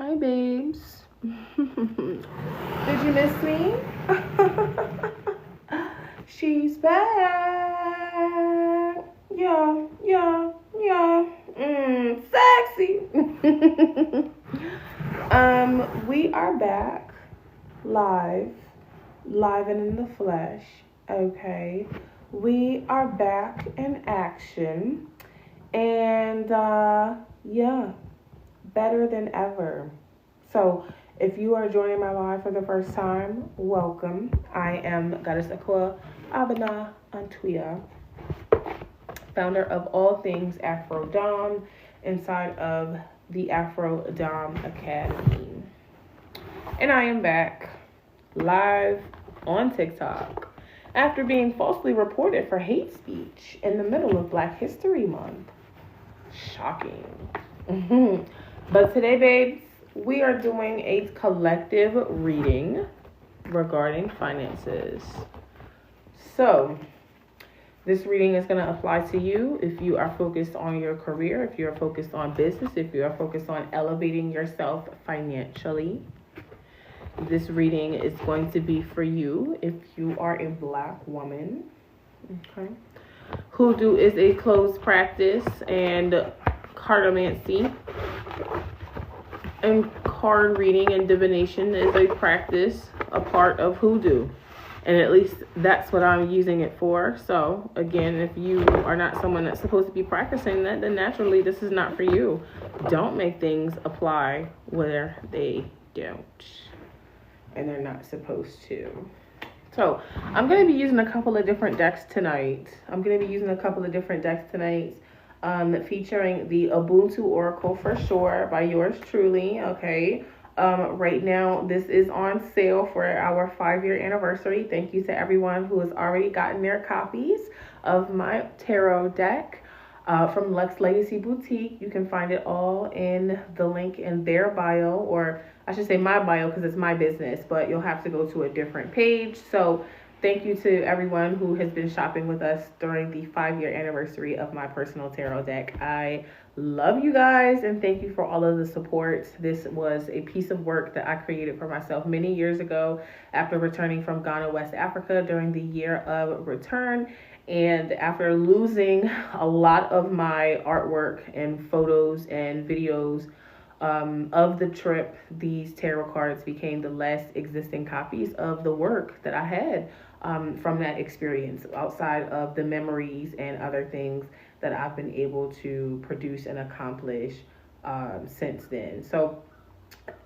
Hi, babes. Did you miss me? She's back. Yeah, yeah, yeah. Sexy. We are back live, live and in the flesh. Okay, we are back in action, and yeah, better than ever. So, if you are joining my live for the first time, welcome. I am Goddess Ekua Ahima on Twitter, founder of all things AfroDomme inside of the AfroDomme Academy. And I am back live on TikTok after being falsely reported for hate speech in the middle of Black History Month. Shocking. But today, babes, we are doing a collective reading regarding finances. So, this reading is going to apply to you if you are focused on your career, if you're focused on business, if you are focused on elevating yourself financially. This reading is going to be for you if you are a Black woman. Okay. Hoodoo is a closed practice, and cartomancy and card reading and divination is a practice, a part of hoodoo. And at least that's what I'm using it for. So, again, if you are not someone that's supposed to be practicing that, then naturally this is not for you. Don't make things apply where they don't. And they're not supposed to. So, I'm going to be using a couple of different decks tonight. Featuring the Ubuntu Oracle for sure by yours truly, okay? Right now, this is on sale for our 5-year anniversary. Thank you to everyone who has already gotten their copies of my tarot deck from Lux Legacy Boutique. You can find it all in the link in their bio, or I should say my bio because it's my business, but you'll have to go to a different page. So thank you to everyone who has been shopping with us during the 5-year anniversary of my personal tarot deck. I love you guys and thank you for all of the support. This was a piece of work that I created for myself many years ago after returning from Ghana, West Africa during the year of return. And after losing a lot of my artwork and photos and videos of the trip, these tarot cards became the last existing copies of the work that I had from that experience, outside of the memories and other things that I've been able to produce and accomplish since then. So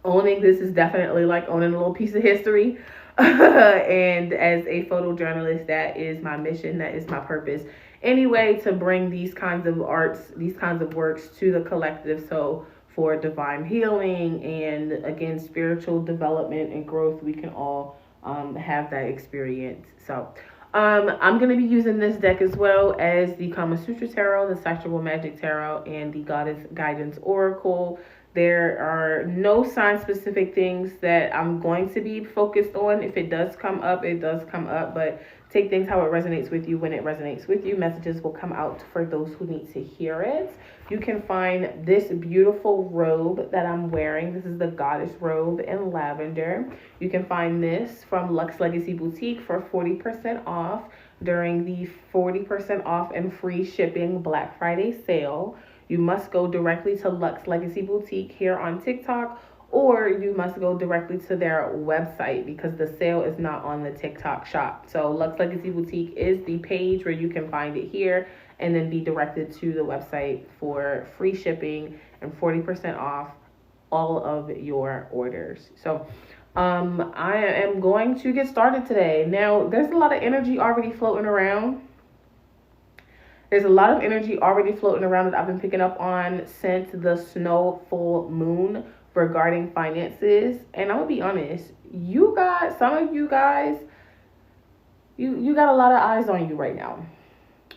owning this is definitely like owning a little piece of history. And as a photojournalist, that is my mission, that is my purpose anyway, to bring these kinds of arts, these kinds of works to the collective. So for divine healing and, again, spiritual development and growth, we can all have that experience. So I'm going to be using this deck as well as the Kama Sutra Tarot, the Sexual Magic Tarot, and the Goddess Guidance Oracle. There are no sign-specific things that I'm going to be focused on. If it does come up, it does come up, but take things how it resonates with you when it resonates with you. Messages will come out for those who need to hear it. You can find this beautiful robe that I'm wearing. This is the Goddess robe in lavender. You can find this from Lux Legacy Boutique for 40% off during the 40% off and free shipping Black Friday sale. You must go directly to Lux Legacy Boutique here on TikTok, or you must go directly to their website because the sale is not on the TikTok shop. So Lux Legacy Boutique is the page where you can find it here and then be directed to the website for free shipping and 40% off all of your orders. So I am going to get started today. Now, there's a lot of energy already floating around. There's a lot of energy already floating around that I've been picking up on since the snow full moon regarding finances. And I'm gonna be honest, some of you guys, you got a lot of eyes on you right now.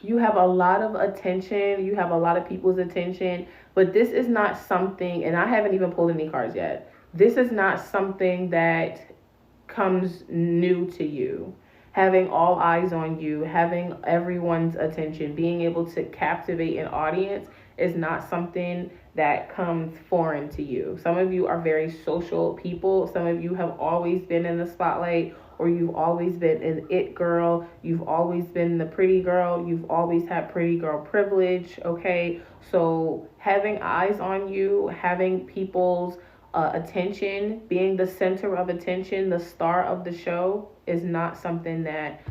You have a lot of attention. You have a lot of people's attention. But this is not something, and I haven't even pulled any cards yet. This is not something that comes new to you. Having all eyes on you, having everyone's attention, being able to captivate an audience is not something that comes foreign to you. Some of you are very social people. Some of you have always been in the spotlight, or you've always been an it girl. You've always been the pretty girl. You've always had pretty girl privilege, okay? So having eyes on you, having people's attention, being the center of attention, the star of the show, is not something that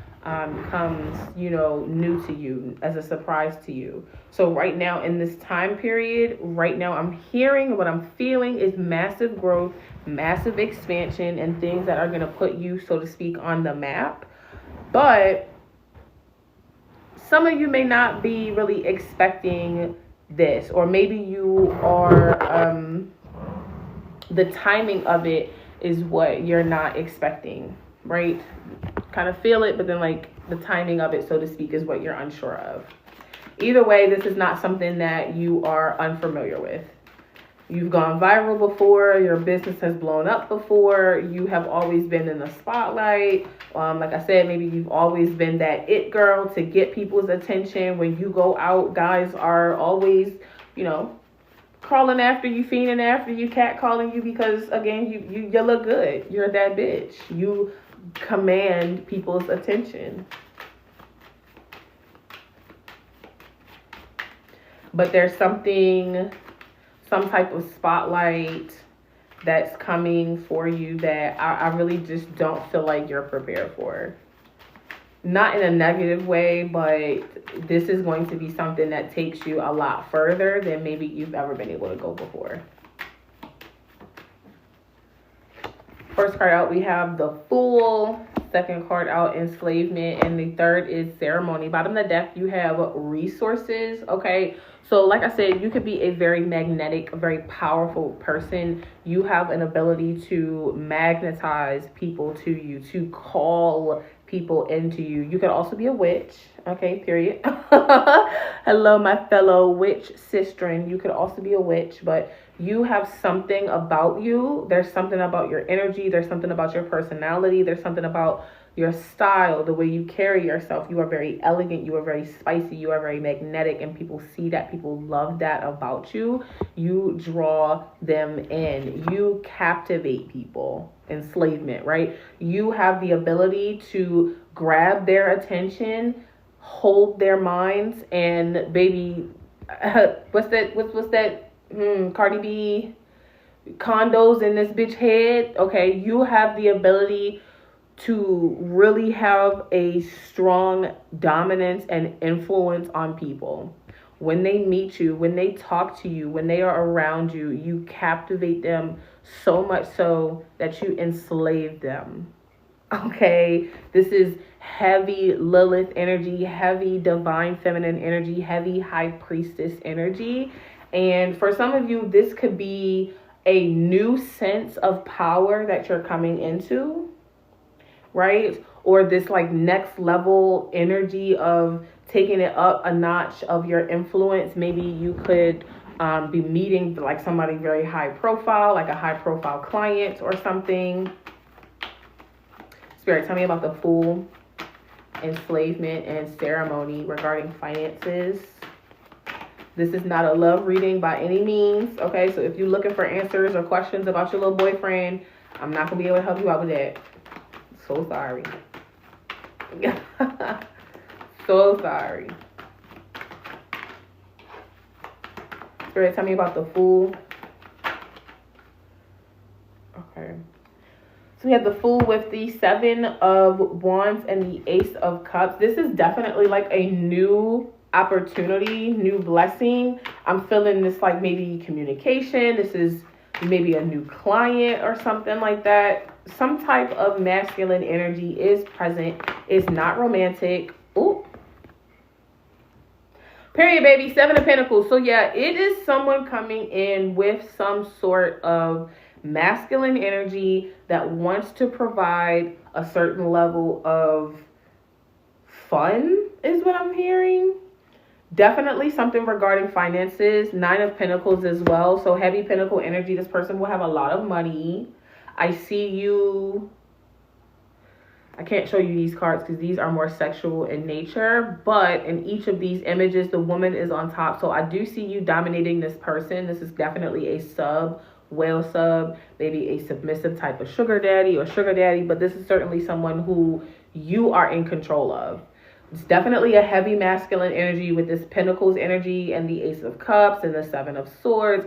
comes, new to you, as a surprise to you. So right now in this time period, right now I'm hearing, what I'm feeling is massive growth, massive expansion, and things that are going to put you, so to speak, on the map. But some of you may not be really expecting this, or maybe you are, the timing of it is what you're not expecting, right? Kind of feel it, but then like the timing of it, so to speak, is what you're unsure of. Either way, this is not something that you are unfamiliar with. You've gone viral before, your business has blown up before, you have always been in the spotlight. Like I said, maybe you've always been that it girl to get people's attention. When you go out, guys are always, crawling after you, fiending after you, catcalling you, because again, you look good. You're that bitch. You command people's attention. But there's some type of spotlight that's coming for you that I really just don't feel like you're prepared for. Not in a negative way, but this is going to be something that takes you a lot further than maybe you've ever been able to go before. First card out, we have the Fool. Second card out, Enslavement. And the third is Ceremony. Bottom of the deck, you have Resources. Okay, so like I said, you could be a very magnetic, very powerful person. You have an ability to magnetize people to you, to call people into you. You could also be a witch. Okay, period. Hello, my fellow witch sistren. You could also be a witch, but you have something about you. There's something about your energy. There's something about your personality. There's something about your style, the way you carry yourself. You are very elegant. You are very spicy. You are very magnetic, and people see that. People love that about you. You draw them in. You captivate people. Enslavement, right? You have the ability to grab their attention, hold their minds, and baby, what's that? Cardi B, condos in this bitch head. Okay, you have the ability to really have a strong dominance and influence on people. When they meet you, when they talk to you, when they are around you, you captivate them so much so that you enslave them. Okay, this is heavy Lilith energy, heavy divine feminine energy, heavy high priestess energy. And for some of you, this could be a new sense of power that you're coming into, right? Or this like next level energy of taking it up a notch of your influence. Maybe you could be meeting like somebody very high profile, like a high profile client or something. Spirit, tell me about the Fool, Enslavement, and Ceremony regarding finances. This is not a love reading by any means, okay? So if you're looking for answers or questions about your little boyfriend, I'm not going to be able to help you out with that. So sorry. So sorry. Spirit, tell me about the Fool. Okay. So we have the Fool with the Seven of Wands and the Ace of Cups. This is definitely like a new opportunity, new blessing. I'm feeling this like maybe communication. This is maybe a new client or something like that. Some type of masculine energy is present. It's not romantic. Ooh. Period, baby. Seven of Pentacles. So yeah, it is someone coming in with some sort of masculine energy that wants to provide a certain level of fun, is what I'm hearing. Definitely something regarding finances. Nine of Pentacles as well. So heavy Pentacle energy. This person will have a lot of money. I see you I can't show you these cards because these are more sexual in nature, but in each of these images, the woman is on top. So I do see you dominating this person. This is definitely a sub, whale sub, maybe a submissive type of sugar daddy or sugar daddy, but this is certainly someone who you are in control of. It's definitely a heavy masculine energy with this Pentacles energy and the Ace of Cups and the Seven of Swords.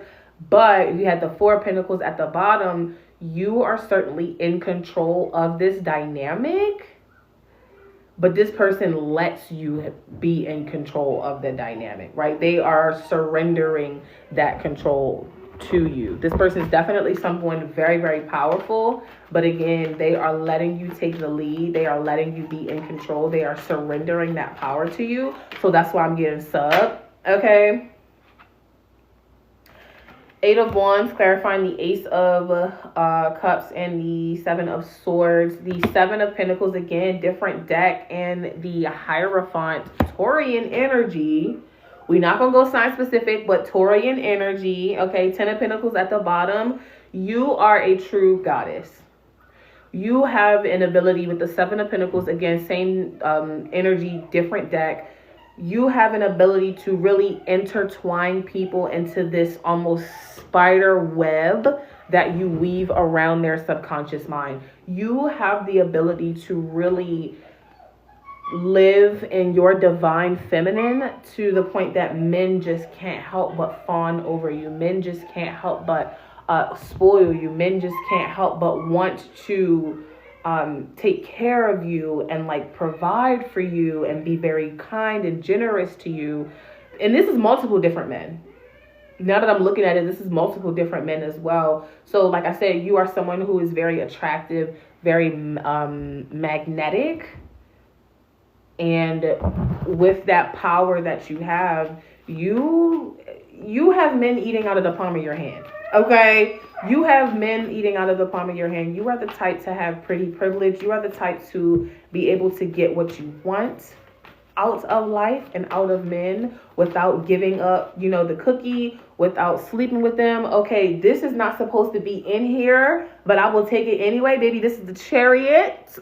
But if you had the Four of Pentacles at the bottom, you are certainly in control of this dynamic, but this person lets you be in control of the dynamic, right? They are surrendering that control to you. This person is definitely someone very, very powerful, but again, they are letting you take the lead. They are letting you be in control. They are surrendering that power to you. So that's why I'm getting sub, okay? Eight of Wands, clarifying the Ace of Cups and the Seven of Swords. The Seven of Pentacles, again, different deck, and the Hierophant, Taurian energy. We're not going to go sign specific, but Taurian energy. Okay, Ten of Pentacles at the bottom. You are a true goddess. You have an ability with the Seven of Pentacles, again, same energy, different deck. You have an ability to really intertwine people into this almost spider web that you weave around their subconscious mind. You have the ability to really live in your divine feminine to the point that men just can't help but fawn over you. Men just can't help but spoil you. Men just can't help but want to take care of you and like provide for you and be very kind and generous to you. And this is multiple different men. Now that I'm looking at it, this is multiple different men as well. So like I said, you are someone who is very attractive, very magnetic. And with that power that you have, you have men eating out of the palm of your hand. Okay? You have men eating out of the palm of your hand. You are the type to have pretty privilege. You are the type to be able to get what you want out of life and out of men without giving up, the cookie, without sleeping with them. Okay, this is not supposed to be in here, but I will take it anyway. Baby, this is the Chariot.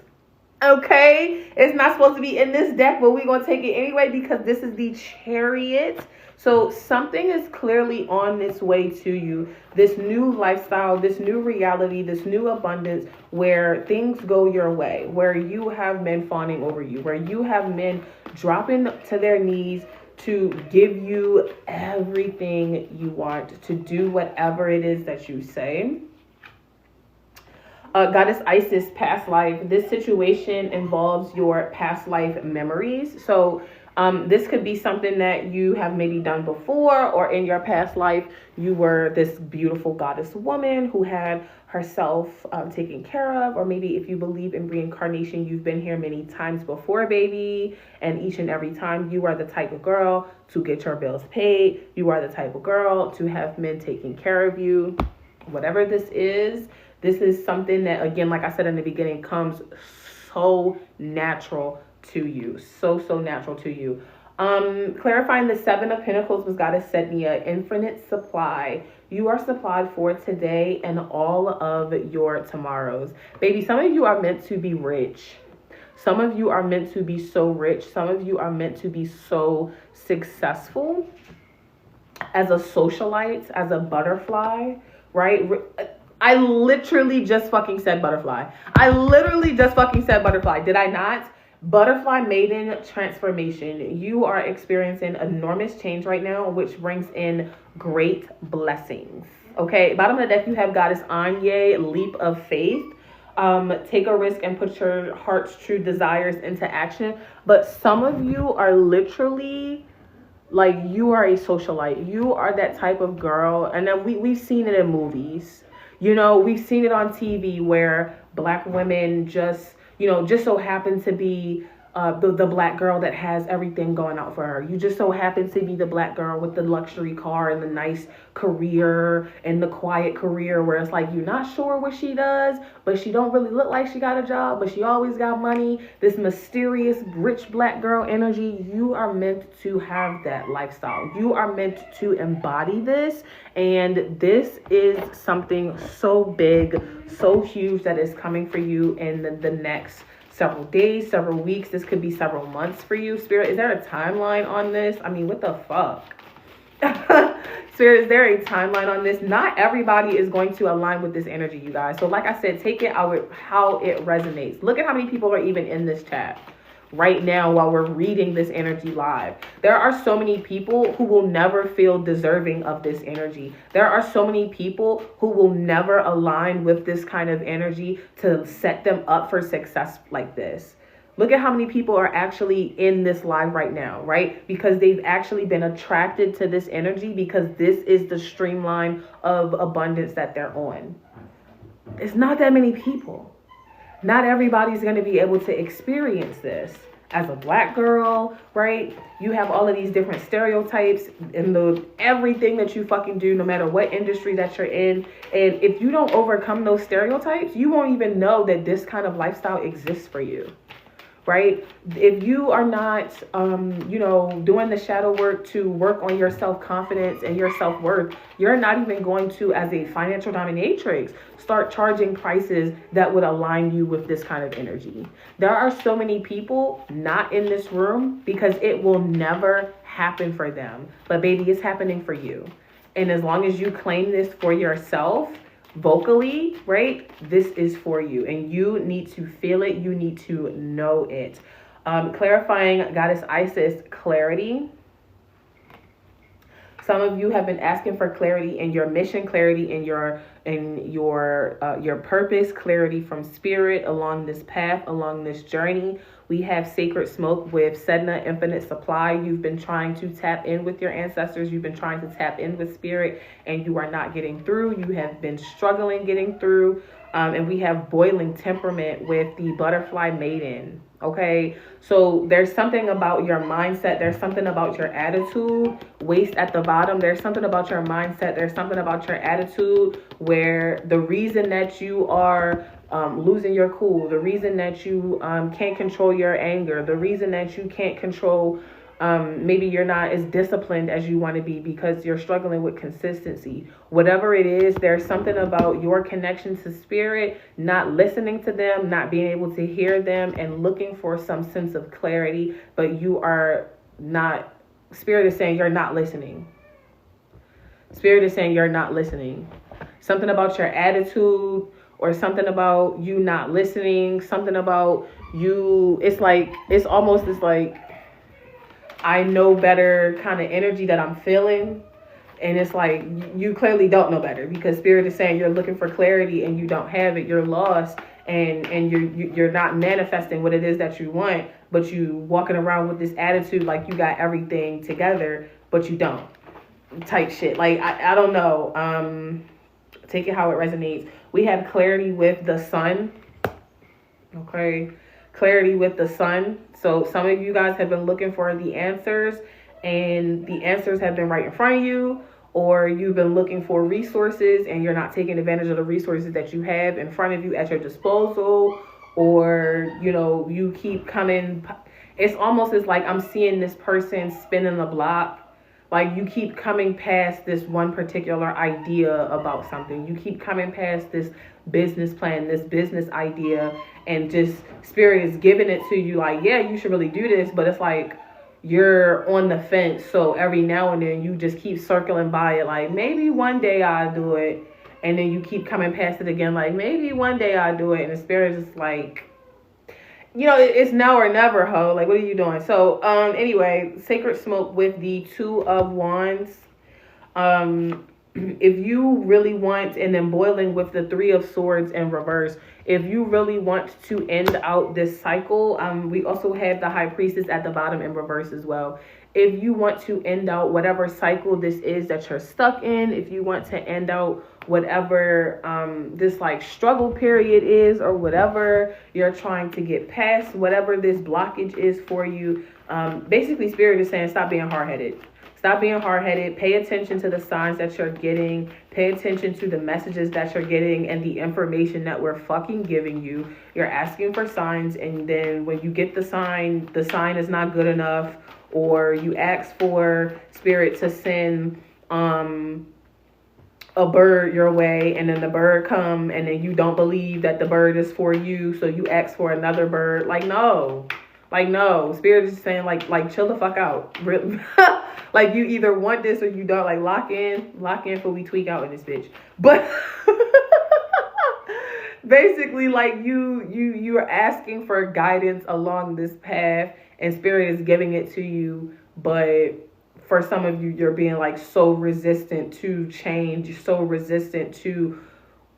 Okay, it's not supposed to be in this deck, but we're going to take it anyway because this is the Chariot. So something is clearly on its way to you. This new lifestyle, this new reality, this new abundance where things go your way, where you have men fawning over you, where you have men dropping to their knees to give you everything you want, to do whatever it is that you say. Goddess Isis, past life. This situation involves your past life memories. So this could be something that you have maybe done before, or in your past life, you were this beautiful goddess woman who had herself taken care of, or maybe if you believe in reincarnation, you've been here many times before, baby, and each and every time you are the type of girl to get your bills paid. You are the type of girl to have men taking care of you. Whatever this is something that, again, like I said in the beginning, comes so natural to you. So natural to you. Clarifying the Seven of Pentacles was Goddess Setnia, infinite supply. You are supplied for today and all of your tomorrows. Baby, some of you are meant to be rich. Some of you are meant to be so rich. Some of you are meant to be so successful as a socialite, as a butterfly, right? I literally just fucking said butterfly. Did I not? Butterfly maiden transformation. You are experiencing enormous change right now, which brings in great blessings. Okay, bottom of the deck, you have Goddess Anye, leap of faith. Take a risk and put your heart's true desires into action. But some of you are literally, like, you are a socialite. You are that type of girl. And then we've seen it in movies. We've seen it on TV where Black women just so happen to be the Black girl that has everything going out for her. You just so happen to be the Black girl with the luxury car and the nice career and the quiet career where it's like you're not sure what she does, but she don't really look like she got a job, but she always got money. This mysterious rich Black girl energy. You are meant to have that lifestyle. You are meant to embody this, and this is something so big, so huge that is coming for you in the next several days, several weeks. This could be several months for you. Spirit, is there a timeline on this? I mean, what the fuck? Spirit, is there a timeline on this? Not everybody is going to align with this energy, you guys. So like I said, take it out how it resonates. Look at how many people are even in this chat right now while we're reading this energy live. There are so many people who will never feel deserving of this energy. There are so many people who will never align with this kind of energy to set them up for success like this. Look at how many people are actually in this live right now, right? Because they've actually been attracted to this energy because this is the streamline of abundance that they're on. It's not that many people. Not everybody's going to be able to experience this. As a black girl, right? You have all of these different stereotypes and everything that you fucking do, no matter what industry that you're in. And if you don't overcome those stereotypes, you won't even know that this kind of lifestyle exists for you. Right? If you are not, doing the shadow work to work on your self-confidence and your self-worth, you're not even going to, as a financial dominatrix, start charging prices that would align you with this kind of energy. There are so many people not in this room because it will never happen for them. But baby, it's happening for you. And as long as you claim this for yourself, vocally, right, this is for you and you need to feel it. You need to know it. Clarifying Goddess Isis, clarity. Some of you have been asking for clarity in your mission, clarity in your purpose, clarity from spirit along this path, along this journey. We have sacred smoke with Sedna Infinite Supply. You've been trying to tap in with your ancestors. You've been trying to tap in with spirit and you are not getting through. You have been struggling getting through. And we have boiling temperament with the Butterfly Maiden. Okay, so there's something about your mindset. There's something about your attitude. Waist at the bottom. There's something about your mindset. There's something about your attitude where the reason that you are losing your cool, the reason that you can't control your anger, the reason that you can't control, maybe you're not as disciplined as you want to be because you're struggling with consistency. Whatever it is, there's something about your connection to spirit, not listening to them, not being able to hear them and looking for some sense of clarity, but you are not, spirit is saying you're not listening. Spirit is saying you're not listening. Something about your attitude or something about you not listening, something about you, it's almost this like, I know better kind of energy that I'm feeling. And it's like, you clearly don't know better because spirit is saying you're looking for clarity and you don't have it. You're lost and you're not manifesting what it is that you want, but you walking around with this attitude like you got everything together, but you don't. Type shit. Like, I don't know. Take it how it resonates. We have clarity with the sun. Okay. Clarity with the sun. So some of you guys have been looking for the answers and the answers have been right in front of you, or you've been looking for resources and you're not taking advantage of the resources that you have in front of you at your disposal, or, you keep coming. It's almost as like I'm seeing this person spinning the block. Like you keep coming past this one particular idea about something. You keep coming past this business plan, this business idea, and just spirit is giving it to you like, yeah, you should really do this. But it's like you're on the fence. So every now and then you just keep circling by it like, maybe one day I'll do it. And then you keep coming past it again like, maybe one day I'll do it. And the spirit is just like, it's now or never, ho. Like, what are you doing? So, anyway, sacred smoke with the Two of Wands. If you really want, and then boiling with the Three of Swords in reverse, if you really want to end out this cycle, we also have the High Priestess at the bottom in reverse as well. If you want to end out whatever cycle this is that you're stuck in, if you want to end out whatever this like struggle period is, or whatever you're trying to get past, whatever this blockage is for you, basically spirit is saying stop being hard-headed. Stop being hard-headed. Pay attention to the signs that you're getting. Pay attention to the messages that you're getting and the information that we're fucking giving you. You're asking for signs, and then when you get the sign is not good enough, or you ask for spirit to send a bird your way, and then the bird come, and then you don't believe that the bird is for you, so you ask for another bird. Like, no. Like, no. Spirit is saying, like chill the fuck out. Like, you either want this or you don't. Like, lock in for we tweak out in this bitch. But basically, like, you're asking for guidance along this path, and Spirit is giving it to you, but for some of you, you're being like so resistant to change, so resistant to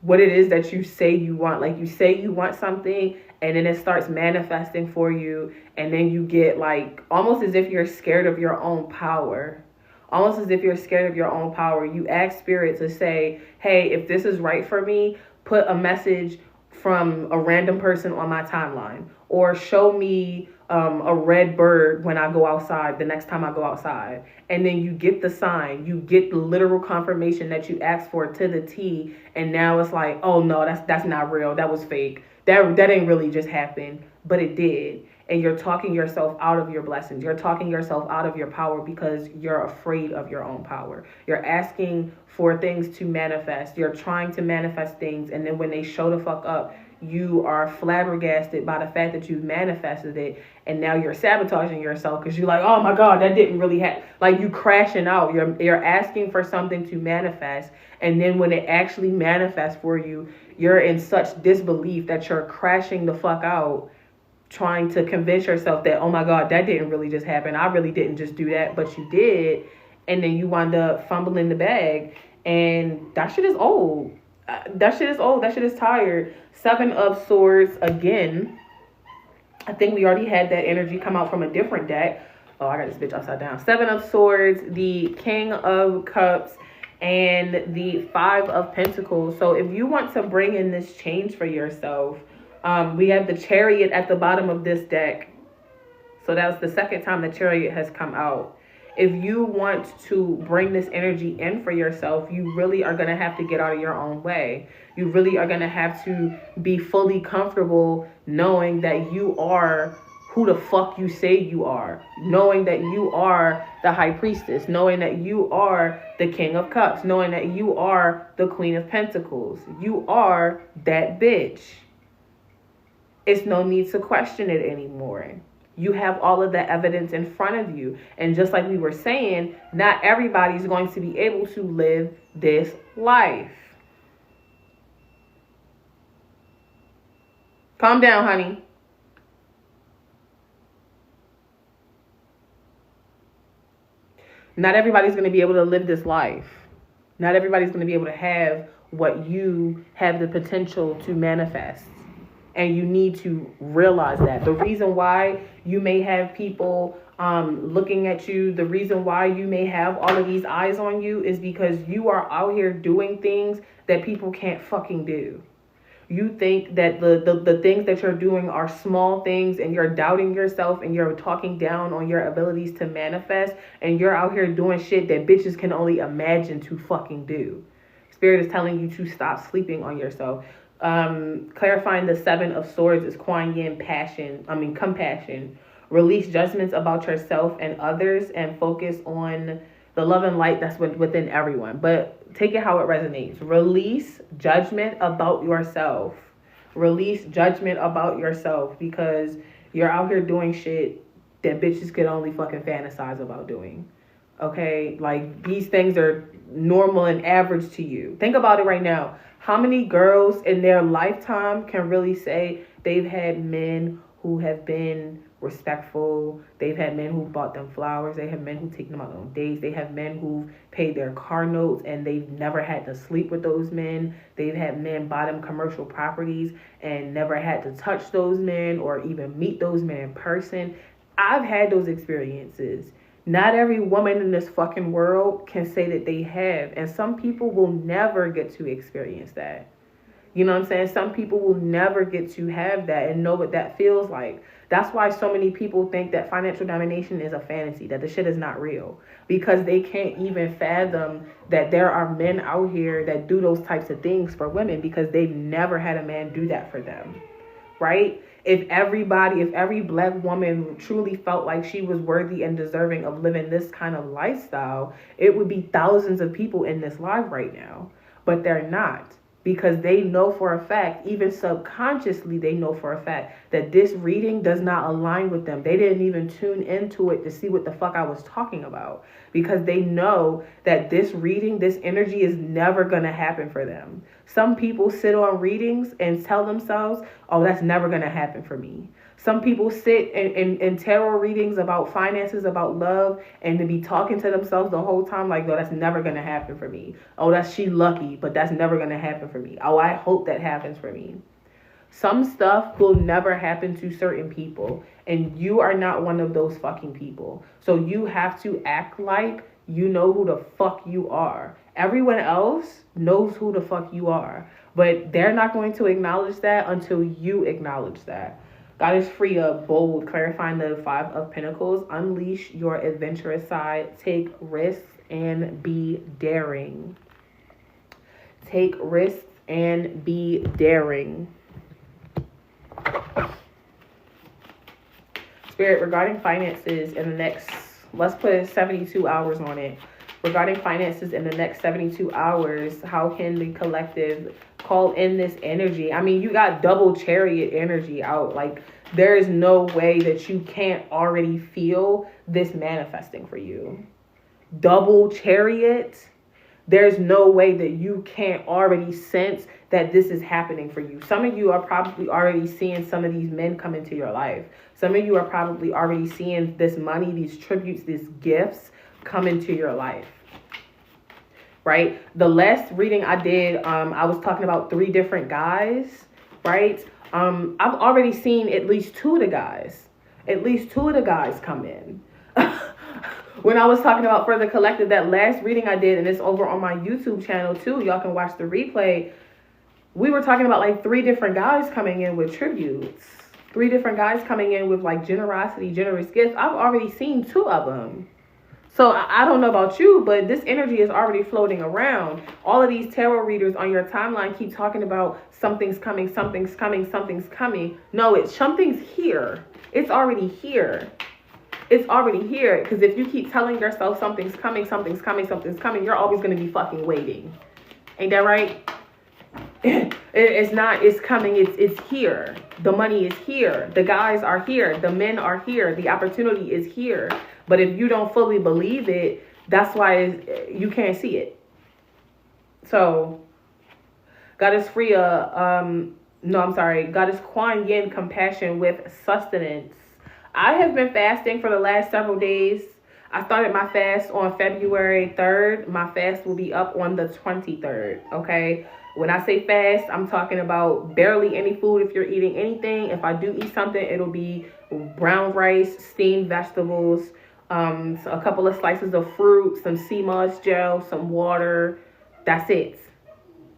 what it is that you say you want. Like, you say you want something, and then it starts manifesting for you, and then you get like almost as if you're scared of your own power. Almost as if you're scared of your own power. You ask Spirit to say, hey, if this is right for me, put a message from a random person on my timeline, or show me a red bird when I go outside the next time I go outside. And then you get the sign, you get the literal confirmation that you asked for to the T, and now it's like, oh no, that's not real, that was fake, that ain't really just happened, but it did. And you're talking yourself out of your blessings. You're talking yourself out of your power because you're afraid of your own power. You're asking for things to manifest. You're trying to manifest things, and then when they show the fuck up, you are flabbergasted by the fact that you've manifested it, and now you're sabotaging yourself because you're like, oh my God, that didn't really happen. Like, you crashing out. You're asking for something to manifest, and then when it actually manifests for you, you're in such disbelief that you're crashing the fuck out, trying to convince yourself that, oh my God, that didn't really just happen. I really didn't just do that, but you did. And then you wind up fumbling the bag, and that shit is old. That shit is old. That shit is tired. 7 of Swords again. I think we already had that energy come out from a different deck. Oh, I got this bitch upside down. 7 of Swords, the King of Cups, and the 5 of Pentacles. So if you want to bring in this change for yourself, we have the Chariot at the bottom of this deck. So that was the second time the Chariot has come out. If you want to bring this energy in for yourself, you really are going to have to get out of your own way. You really are going to have to be fully comfortable knowing that you are who the fuck you say you are. Knowing that you are the High Priestess. Knowing that you are the King of Cups. Knowing that you are the Queen of Pentacles. You are that bitch. It's no need to question it anymore. You have all of the evidence in front of you. And just like we were saying, not everybody's going to be able to live this life. Calm down, honey. Not everybody's going to be able to live this life. Not everybody's going to be able to have what you have the potential to manifest. And you need to realize that. The reason why you may have people looking at you, the reason why you may have all of these eyes on you is because you are out here doing things that people can't fucking do. You think that the things that you're doing are small things, and you're doubting yourself, and you're talking down on your abilities to manifest, and you're out here doing shit that bitches can only imagine to fucking do. Spirit is telling you to stop sleeping on yourself. Clarifying the 7 of Swords is Kuan Yin compassion. Release judgments about yourself and others, and focus on the love and light that's within everyone. But take it how it resonates. Release judgment about yourself. Release judgment about yourself, because you're out here doing shit that bitches could only fucking fantasize about doing. Okay? Like, these things are normal and average to you. Think about it right now. How many girls in their lifetime can really say they've had men who have been respectful? They've had men who bought them flowers. They have men who take them out on dates. They have men who've paid their car notes and they've never had to sleep with those men. They've had men buy them commercial properties and never had to touch those men or even meet those men in person. I've had those experiences. Not every woman in this fucking world can say that they have. And some people will never get to experience that. You know what I'm saying? Some people will never get to have that and know what that feels like. That's why so many people think that financial domination is a fantasy, that the shit is not real. Because they can't even fathom that there are men out here that do those types of things for women, because they've never had a man do that for them. Right? If every black woman truly felt like she was worthy and deserving of living this kind of lifestyle, it would be thousands of people in this live right now. but they're not. Because they know for a fact, even subconsciously, they know for a fact that this reading does not align with them. They didn't even tune into it to see what the fuck I was talking about. Because they know that this reading, this energy is never going to happen for them. Some people sit on readings and tell themselves, oh, that's never going to happen for me. Some people sit in tarot readings about finances, about love, and to be talking to themselves the whole time like, no, that's never going to happen for me. Oh, that's she lucky, but that's never going to happen for me. Oh, I hope that happens for me. Some stuff will never happen to certain people, and you are not one of those fucking people. So you have to act like you know who the fuck you are. Everyone else knows who the fuck you are, but they're not going to acknowledge that until you acknowledge that. Goddess Freya, bold, clarifying the 5 of Pentacles. Unleash your adventurous side. Take risks and be daring. Take risks and be daring. Spirit, regarding finances in the next, let's put 72 hours on it. Regarding finances in the next 72 hours, how can the collective call in this energy? I mean, you got double chariot energy out. Like, there is no way that you can't already feel this manifesting for you. Double chariot. There's no way that you can't already sense that this is happening for you. Some of you are probably already seeing some of these men come into your life. Some of you are probably already seeing this money, these tributes, these gifts come into your life. Right? The last reading I did, I was talking about 3 different guys, right? I've already seen at least 2 of the guys. At least 2 of the guys come in. When I was talking about for the collective, that last reading I did, and it's over on my YouTube channel too, y'all can watch the replay. We were talking about like 3 different guys coming in with tributes. 3 different guys coming in with like generosity, generous gifts. I've already seen 2 of them. So I don't know about you, but this energy is already floating around. All of these tarot readers on your timeline keep talking about something's coming, something's coming, something's coming. No, it's something's here. It's already here. It's already here. Because if you keep telling yourself something's coming, something's coming, something's coming, you're always going to be fucking waiting. Ain't that right? It's not, it's coming, it's here. The money is here. The guys are here. The men are here. The opportunity is here. But if you don't fully believe it, that's why you can't see it. So, Goddess Freya, Goddess Kuan Yin, compassion with sustenance. I have been fasting for the last several days. I started my fast on February 3rd. My fast will be up on the 23rd, okay? When I say fast, I'm talking about barely any food if you're eating anything. If I do eat something, it'll be brown rice, steamed vegetables, so a couple of slices of fruit, some sea moss gel, some water. That's it.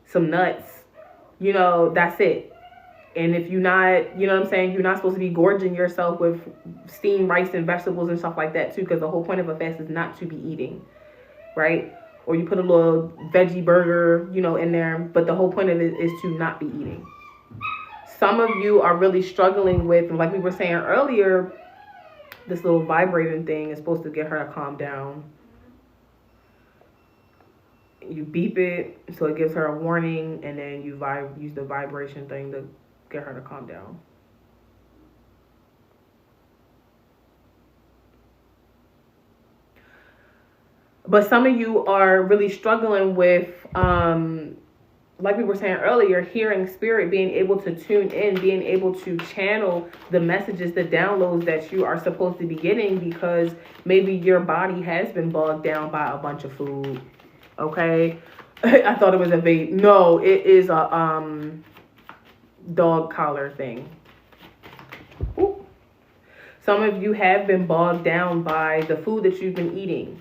Some nuts. You know, that's it. And if you're not, you know what I'm saying, you're not supposed to be gorging yourself with steamed rice and vegetables and stuff like that too, because the whole point of a fast is not to be eating, right? Or you put a little veggie burger, you know, in there, but the whole point of it is to not be eating. Some of you are really struggling with, like we were saying earlier, this little vibrating thing is supposed to get her to calm down. You beep it, so it gives her a warning, and then you use the vibration thing to get her to calm down. But some of you are really struggling with, like we were saying earlier, hearing spirit, being able to tune in, being able to channel the messages, the downloads that you are supposed to be getting, because maybe your body has been bogged down by a bunch of food. Okay? I thought it was a vape. No, it is a dog collar thing. Ooh. Some of you have been bogged down by the food that you've been eating.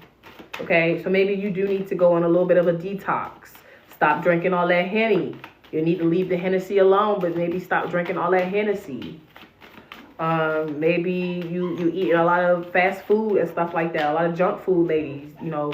Okay, so maybe you do need to go on a little bit of a detox. Stop drinking all that Henny. You need to leave the Hennessy alone, but maybe stop drinking all that Hennessy. Maybe you eat a lot of fast food and stuff like that. A lot of junk food, ladies. You know,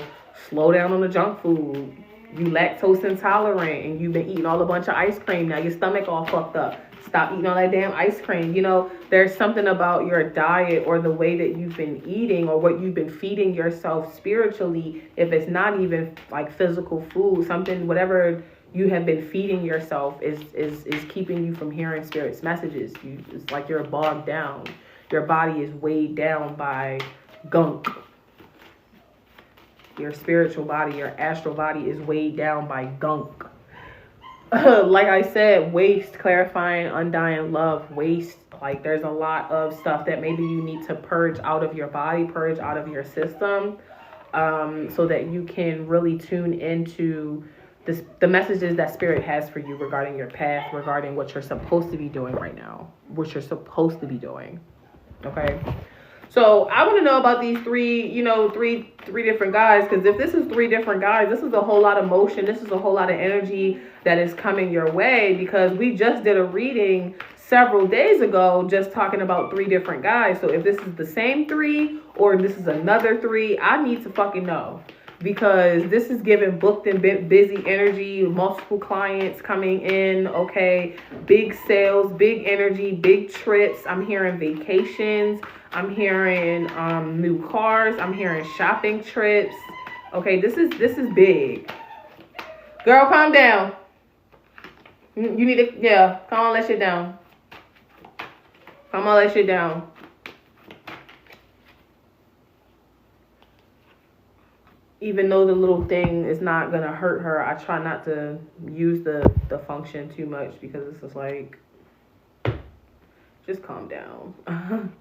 slow down on the junk food. You lactose intolerant and you've been eating all a bunch of ice cream. Now your stomach all fucked up. Stop eating all that damn ice cream. You know, there's something about your diet or the way that you've been eating or what you've been feeding yourself spiritually. If it's not even like physical food, something, whatever you have been feeding yourself is keeping you from hearing Spirit's messages. It's like you're bogged down. Your body is weighed down by gunk. Your spiritual body, your astral body is weighed down by gunk. Like I said, waste, clarifying, undying love, waste. Like there's a lot of stuff that maybe you need to purge out of your body, purge out of your system, so that you can really tune into the messages that Spirit has for you regarding your path, regarding what you're supposed to be doing right now, what you're supposed to be doing. Okay. So I want to know about these three different guys, because if this is three different guys, this is a whole lot of motion. This is a whole lot of energy that is coming your way, because we just did a reading several days ago just talking about three different guys. So if this is the same three or this is another three, I need to fucking know, because this is giving booked and busy energy, multiple clients coming in, okay, big sales, big energy, big trips. I'm hearing vacations. I'm hearing new cars. I'm hearing shopping trips. Okay, this is big. Girl, calm down. You need to, yeah, come on, let shit down. Come on, let shit down. Even though the little thing is not gonna hurt her, I try not to use the function too much, because it's just like, just calm down.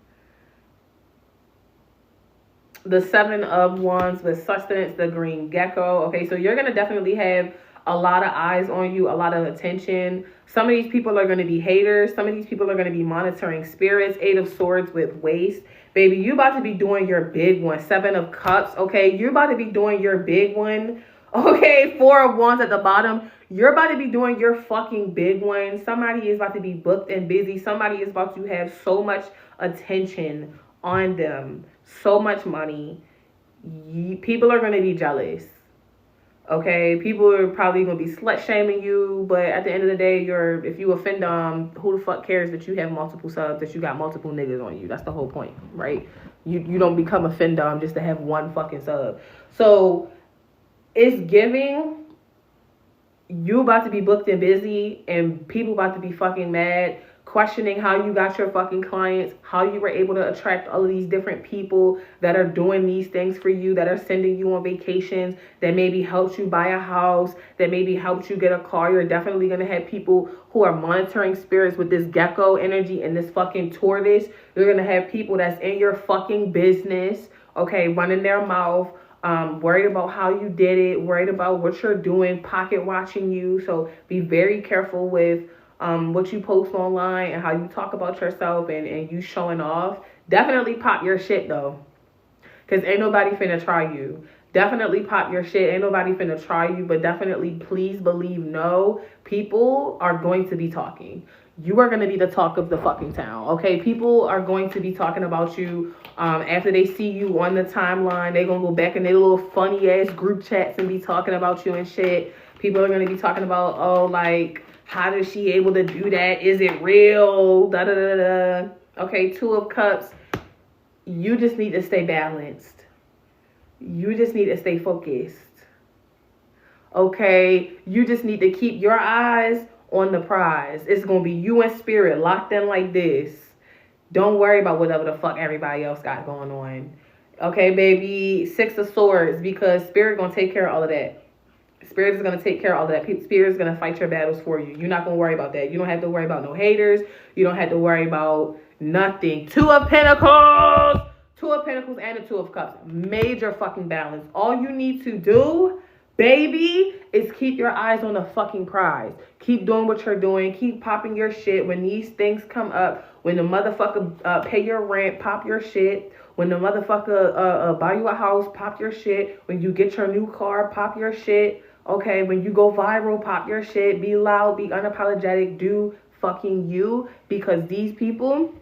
The 7 of Wands with sustenance, the green gecko. Okay, so you're going to definitely have a lot of eyes on you, a lot of attention. Some of these people are going to be haters. Some of these people are going to be monitoring spirits. 8 of Swords with waste. Baby, you about to be doing your big one. 7 of Cups. Okay, you're about to be doing your big one. Okay, 4 of Wands at the bottom. You're about to be doing your fucking big one. Somebody is about to be booked and busy. Somebody is about to have so much attention on them. So much money. People are going to be jealous. Okay, people are probably going to be slut shaming you, but at the end of the day, if you offend them, who the fuck cares that you have multiple subs, that you got multiple niggas on you? That's the whole point, right? You don't become a findom just to have one fucking sub. So it's giving, you about to be booked and busy, and people about to be fucking mad, questioning how you got your fucking clients, how you were able to attract all of these different people that are doing these things for you, that are sending you on vacations, that maybe helped you buy a house, that maybe helped you get a car. You're definitely going to have people who are monitoring spirits with this gecko energy and this fucking tortoise. You're going to have people that's in your fucking business, okay, running their mouth, worried about how you did it, worried about what you're doing, pocket watching you. So be very careful with what you post online and how you talk about yourself and you showing off. Definitely pop your shit though, because ain't nobody finna try you. Definitely pop your shit. Ain't nobody finna try you, but definitely please believe, no, people are going to be talking. You are going to be the talk of the fucking town, okay? People are going to be talking about you after they see you on the timeline. They're going to go back in their little funny ass group chats and be talking about you and shit. People are going to be talking about, oh, like, how is she able to do that? Is it real? Da da da da. Okay, 2 of Cups. You just need to stay balanced. You just need to stay focused. Okay, you just need to keep your eyes on the prize. It's going to be you and spirit locked in like this. Don't worry about whatever the fuck everybody else got going on. Okay, baby. 6 of Swords, because spirit going to take care of all of that. Spirit is going to take care of all that. Spirit is going to fight your battles for you. You're not going to worry about that. You don't have to worry about no haters. You don't have to worry about nothing. 2 of Pentacles. 2 of Pentacles and the 2 of Cups. Major fucking balance. All you need to do, baby, is keep your eyes on the fucking prize. Keep doing what you're doing. Keep popping your shit. When these things come up, when the motherfucker pay your rent, pop your shit. When the motherfucker buy you a house, pop your shit. When you get your new car, pop your shit. Okay, when you go viral, pop your shit. Be loud, be unapologetic, do fucking you. Because these people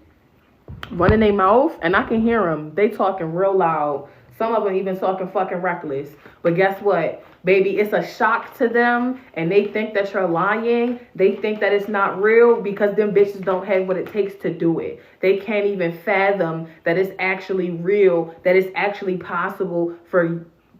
running their mouth, and I can hear them. They talking real loud. Some of them even talking fucking reckless. But guess what? Baby, it's a shock to them, and they think that you're lying. They think that it's not real because them bitches don't have what it takes to do it. They can't even fathom that it's actually real, that it's actually possible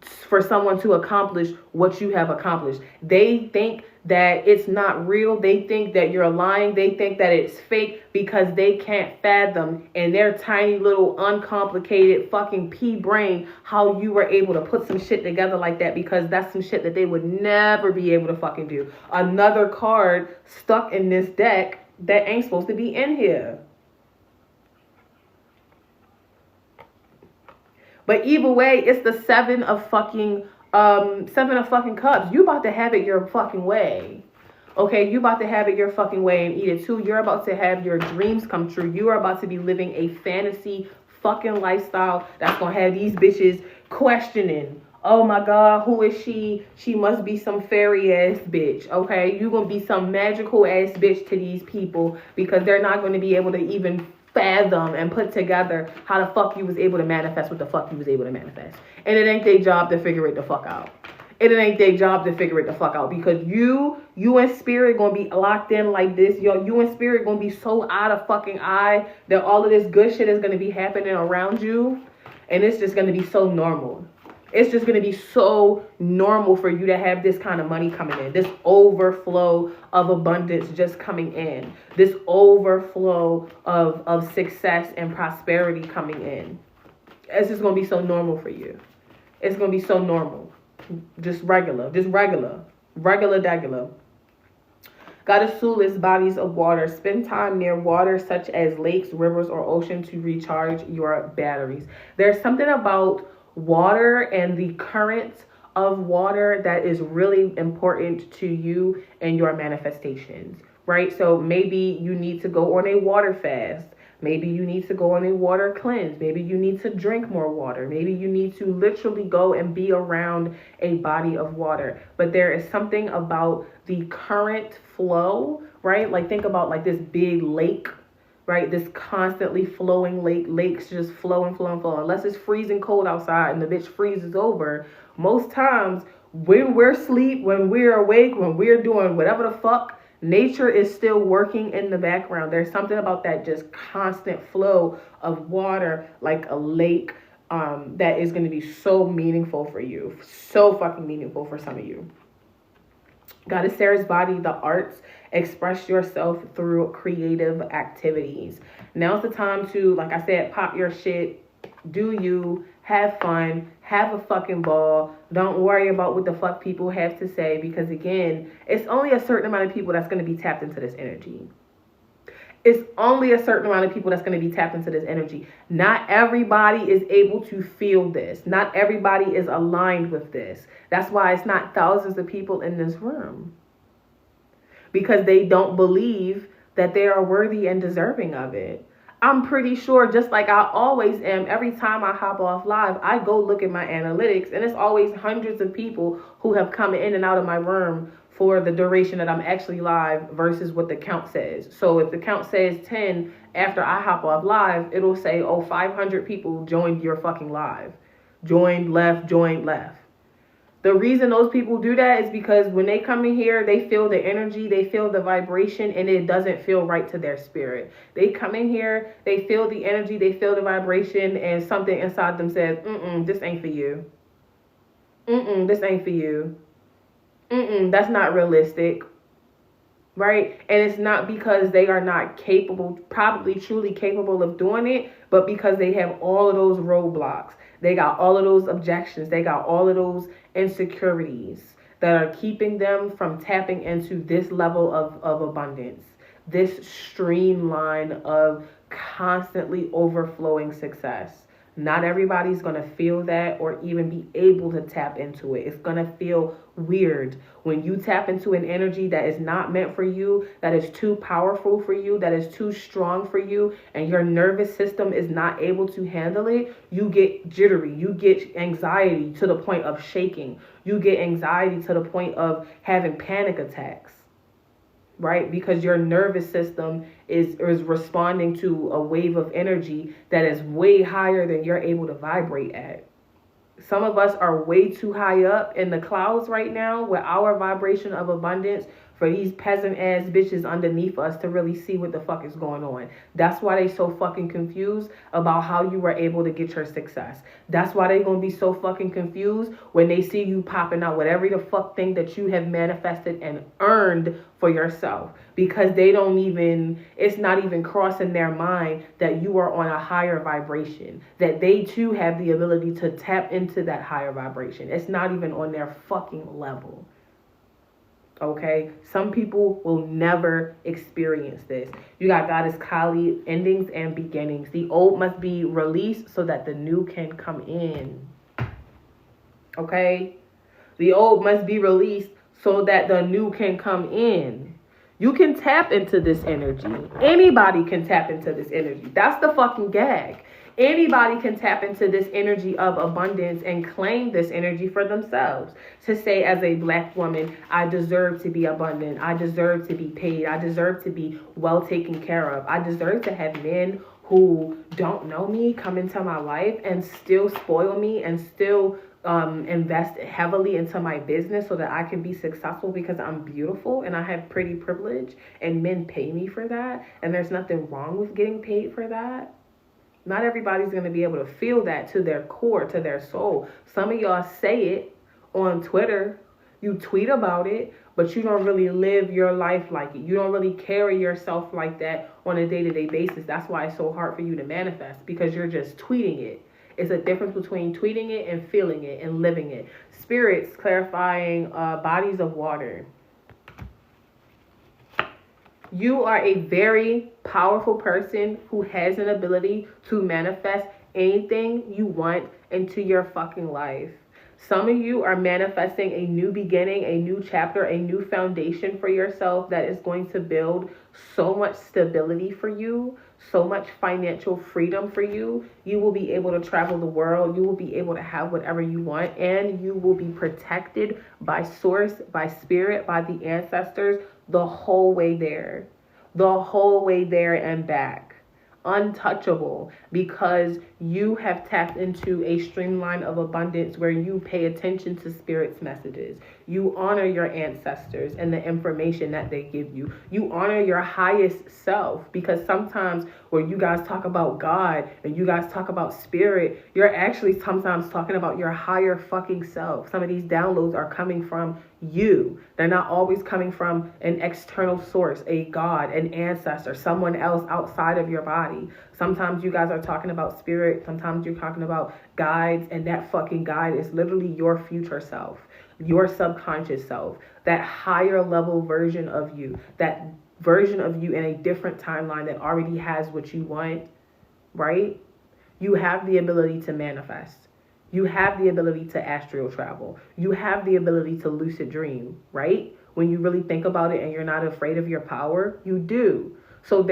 for someone to accomplish what you have accomplished. They think that it's not real. They think that you're lying. They think that it's fake because they can't fathom in their tiny little uncomplicated fucking pea brain how you were able to put some shit together like that, because that's some shit that they would never be able to fucking do. Another card stuck in this deck that ain't supposed to be in here. But either way, it's the seven of fucking cups. You about to have it your fucking way. Okay, you about to have it your fucking way and eat it too. You're about to have your dreams come true. You are about to be living a fantasy fucking lifestyle that's gonna have these bitches questioning. Oh my God, who is she? She must be some fairy ass bitch. Okay, you gonna be some magical ass bitch to these people, because they're not gonna be able to even fathom and put together how the fuck you was able to manifest what the fuck you was able to manifest. And it ain't their job to figure it the fuck out. It ain't their job to figure it the fuck out, because you and spirit gonna be locked in like this. You and spirit gonna be so out of fucking eye that all of this good shit is gonna be happening around you, and it's just gonna be so normal. It's just going to be so normal for you to have this kind of money coming in, this overflow of abundance just coming in, this overflow of success and prosperity coming in. It's just going to be so normal for you. It's going to be so normal. Just regular. Regular. Goddess Sulis, bodies of water. Spend time near water such as lakes, rivers, or ocean to recharge your batteries. There's something about water and the current of water that is really important to you and your manifestations, right? So maybe you need to go on a water fast. Maybe you need to go on a water cleanse. Maybe you need to drink more water. Maybe you need to literally go and be around a body of water. But there is something about the current flow, right? Like think about like this big lake, right? This constantly flowing lakes just flowing. Unless it's freezing cold outside and the bitch freezes over. Most times when we're asleep, when we're awake, when we're doing whatever the fuck, nature is still working in the background. There's something about that just constant flow of water, like a lake, that is going to be so meaningful for you. So fucking meaningful for some of you. Goddess Sarah's body, the arts. Express yourself through creative activities. Now's the time to, like I said, pop your shit, do you, have fun, have a fucking ball. Don't worry about what the fuck people have to say, because again, it's only a certain amount of people that's going to be tapped into this energy. It's only a certain amount of people that's going to be tapped into this energy. Not everybody is able to feel this. Not everybody is aligned with this. That's why it's not thousands of people in this room. Because they don't believe that they are worthy and deserving of it. I'm pretty sure, just like I always am, every time I hop off live, I go look at my analytics, and it's always hundreds of people who have come in and out of my room for the duration that I'm actually live versus what the count says. So if the count says 10 after I hop off live, it'll say, 500 people joined your fucking live. Joined left. The reason those people do that is because when they come in here, they feel the energy, they feel the vibration, and it doesn't feel right to their spirit. They come in here, they feel the energy, they feel the vibration, and something inside them says, this ain't for you. This ain't for you. That's not realistic. Right? And it's not because they are not capable, probably truly capable of doing it, but because they have all of those roadblocks. They got all of those objections. They got all of those insecurities that are keeping them from tapping into this level of abundance, this streamline of constantly overflowing success. Not everybody's going to feel that or even be able to tap into it. It's going to feel weird when you tap into an energy that is not meant for you, that is too powerful for you, that is too strong for you, and your nervous system is not able to handle it. You get jittery. You get anxiety to the point of shaking. You get anxiety to the point of having panic attacks. Right? Because your nervous system is responding to a wave of energy that is way higher than you're able to vibrate at. Some of us are way too high up in the clouds right now with our vibration of abundance for these peasant ass bitches underneath us to really see what the fuck is going on. That's why they so fucking confused about how you were able to get your success. That's why they gonna be so fucking confused when they see you popping out with every the fuck thing that you have manifested and earned for yourself, because they don't even, it's not even crossing their mind that you are on a higher vibration, that they too have the ability to tap into that higher vibration. It's not even on their fucking level. Okay, some people will never experience this. You got Goddess Kali, endings and beginnings. The old must be released so that the new can come in. Okay, the old must be released so that the new can come in. You can tap into this energy. Anybody can tap into this energy. That's the fucking gag. Anybody can tap into this energy of abundance and claim this energy for themselves. To say, as a black woman, I deserve to be abundant. I deserve to be paid. I deserve to be well taken care of. I deserve to have men who don't know me come into my life and still spoil me and still invest heavily into my business so that I can be successful because I'm beautiful and I have pretty privilege and men pay me for that. And there's nothing wrong with getting paid for that. Not everybody's going to be able to feel that to their core, to their soul. Some of y'all say it on Twitter. You tweet about it, but you don't really live your life like it. You don't really carry yourself like that on a day-to-day basis. That's why it's so hard for you to manifest, because you're just tweeting it. It's a difference between tweeting it and feeling it and living it. Spirits clarifying bodies of water. You are a very powerful person who has an ability to manifest anything you want into your fucking life. Some of you are manifesting a new beginning, a new chapter, a new foundation for yourself that is going to build so much stability for you, so much financial freedom for you. You will be able to travel the world. You will be able to have whatever you want, and you will be protected by source, by spirit, by the ancestors the whole way there. The whole way there and back. Untouchable, because you have tapped into a streamline of abundance where you pay attention to spirit's messages. You honor your ancestors and the information that they give you. You honor your highest self, because sometimes when you guys talk about God and you guys talk about spirit, you're actually sometimes talking about your higher fucking self. Some of these downloads are coming from you. They're not always coming from an external source, a God, an ancestor, someone else outside of your body. Sometimes you guys are talking about spirit. Sometimes you're talking about guides, and that fucking guide is literally your future self, your subconscious self, that higher level version of you, that version of you in a different timeline that already has what you want, right? You have the ability to manifest. You have the ability to astral travel. You have the ability to lucid dream, right? When you really think about it and you're not afraid of your power, you do. So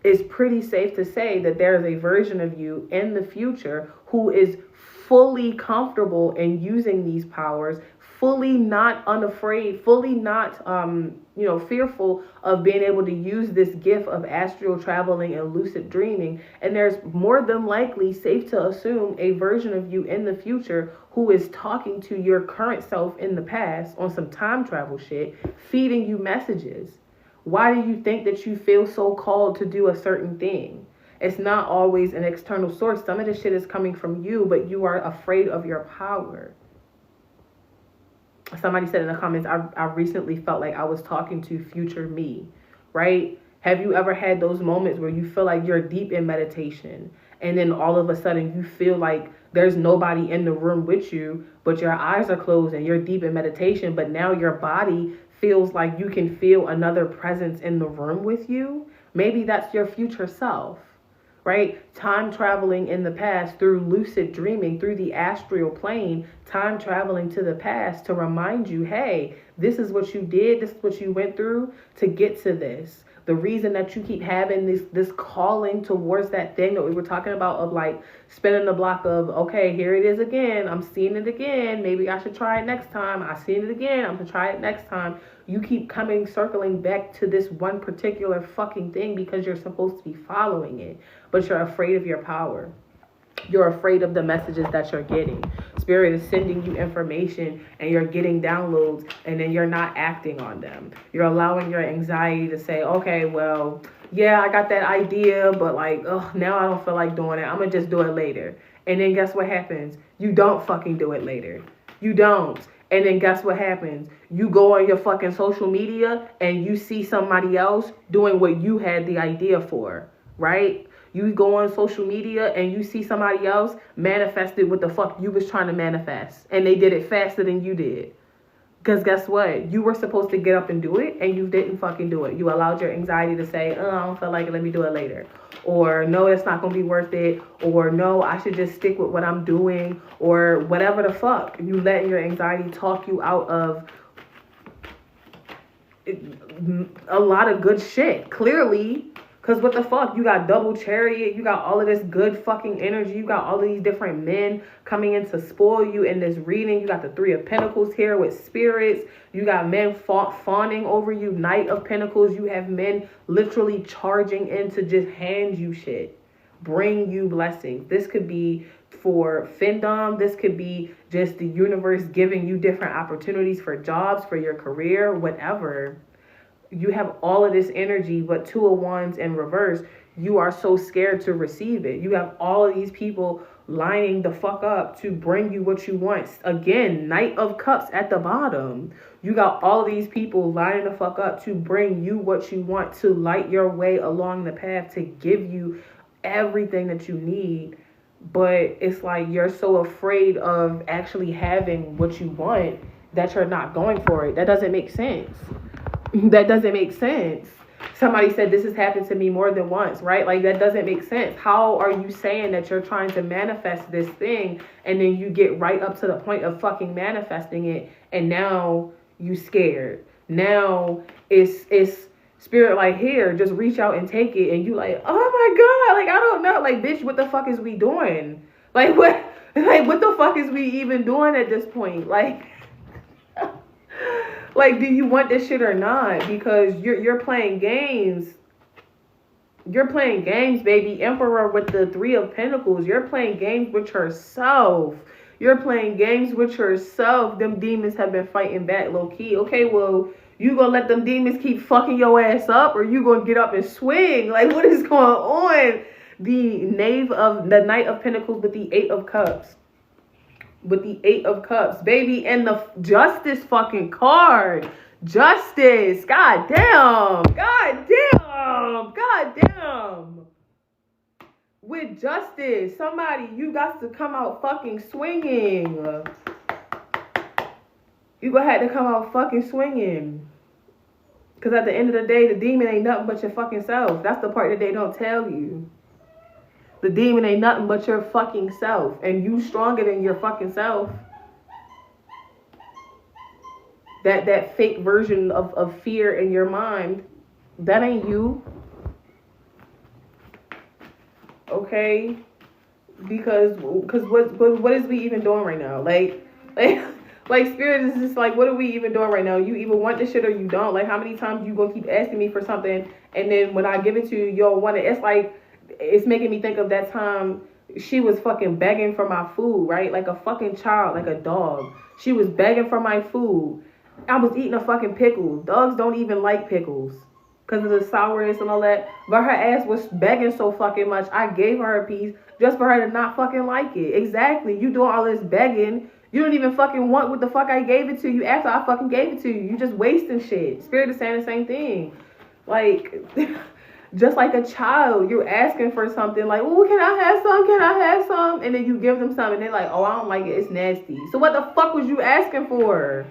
it's pretty safe to say that there is a version of you in the future who is fully comfortable in using these powers, fully not unafraid, fully not fearful of being able to use this gift of astral traveling and lucid dreaming. And there's more than likely, safe to assume, a version of you in the future who is talking to your current self in the past on some time travel shit, feeding you messages. Why do you think that you feel so called to do a certain thing? It's not always an external source. Some of the shit is coming from you, but you are afraid of your power. Somebody said in the comments, I recently felt like I was talking to future me, right? Have you ever had those moments where you feel like you're deep in meditation, and then all of a sudden you feel like there's nobody in the room with you, but your eyes are closed and you're deep in meditation, but now your body feels like you can feel another presence in the room with you? Maybe that's your future self, right? Time traveling in the past through lucid dreaming, through the astral plane, time traveling to the past to remind you, hey, this is what you did, this is what you went through to get to this. The reason that you keep having this calling towards that thing that we were talking about, of like spinning the block of, okay, here it is again. I'm seeing it again. Maybe I should try it next time. I seen it again. I'm going to try it next time. You keep circling back to this one particular fucking thing because you're supposed to be following it, but you're afraid of your power. You're afraid of the messages that you're getting. Spirit is sending you information and you're getting downloads and then you're not acting on them. You're allowing your anxiety to say, okay, well, yeah, I got that idea, but like, now I don't feel like doing it. I'm going to just do it later. And then guess what happens? You don't fucking do it later. You don't. And then guess what happens? You go on your fucking social media and you see somebody else doing what you had the idea for, right? You go on social media and you see somebody else manifested what the fuck you was trying to manifest. And they did it faster than you did. Because guess what? You were supposed to get up and do it and you didn't fucking do it. You allowed your anxiety to say, I don't feel like it, let me do it later. Or no, it's not going to be worth it. Or no, I should just stick with what I'm doing. Or whatever the fuck. You let your anxiety talk you out of a lot of good shit. Clearly. Because what the fuck? You got double chariot. You got all of this good fucking energy. You got all of these different men coming in to spoil you in this reading. You got the 3 of Pentacles here with spirits. You got men fawning over you. Knight of Pentacles. You have men literally charging in to just hand you shit. Bring you blessings. This could be for findom. This could be just the universe giving you different opportunities for jobs, for your career, whatever. You have all of this energy, but 2 of Wands in reverse, you are so scared to receive it. You have all of these people lining the fuck up to bring you what you want. Again, Knight of Cups at the bottom. You got all of these people lining the fuck up to bring you what you want, to light your way along the path, to give you everything that you need. But it's like you're so afraid of actually having what you want that you're not going for it. That doesn't make sense. That doesn't make sense. Somebody said this has happened to me more than once, right? Like that doesn't make sense. How are you saying that you're trying to manifest this thing and then you get right up to the point of fucking manifesting it and now you scared? Now it's spirit like, here, just reach out and take it, and you like, oh my god, like I don't know, like bitch, what the fuck is we doing? Like what the fuck is we even doing at this point? Like, do you want this shit or not? Because you're playing games. You're playing games, baby. Emperor with the 3 of Pentacles. You're playing games with yourself. You're playing games with yourself. Them demons have been fighting back low key. Okay, well, you gonna let them demons keep fucking your ass up, or you gonna get up and swing? Like, what is going on? The Knight of Pentacles with the 8 of Cups. With the 8 of Cups, baby, and the Justice fucking card. Justice. God damn. God damn. God damn. With Justice, somebody, you got to come out fucking swinging. You gonna have to come out fucking swinging. Because at the end of the day, the demon ain't nothing but your fucking self. That's the part that they don't tell you. The demon ain't nothing but your fucking self. And you stronger than your fucking self. That fake version of fear in your mind, that ain't you. Okay? Because what is we even doing right now? Like spirit is just like, what are we even doing right now? You either want this shit or you don't. Like, how many times you gonna keep asking me for something, and then when I give it to you, you don't want it? It's like, it's making me think of that time she was fucking begging for my food, right? Like a fucking child, like a dog. She was begging for my food. I was eating a fucking pickle. Dogs don't even like pickles because of the sourness and all that. But her ass was begging so fucking much. I gave her a piece just for her to not fucking like it. Exactly. You doing all this begging. You don't even fucking want what the fuck I gave it to you after I fucking gave it to you. You just wasting shit. Spirit is saying the same thing. Like... Just like a child, you're asking for something like, oh, can I have some? Can I have some? And then you give them some and they're like, oh, I don't like it. It's nasty. So what the fuck was you asking for?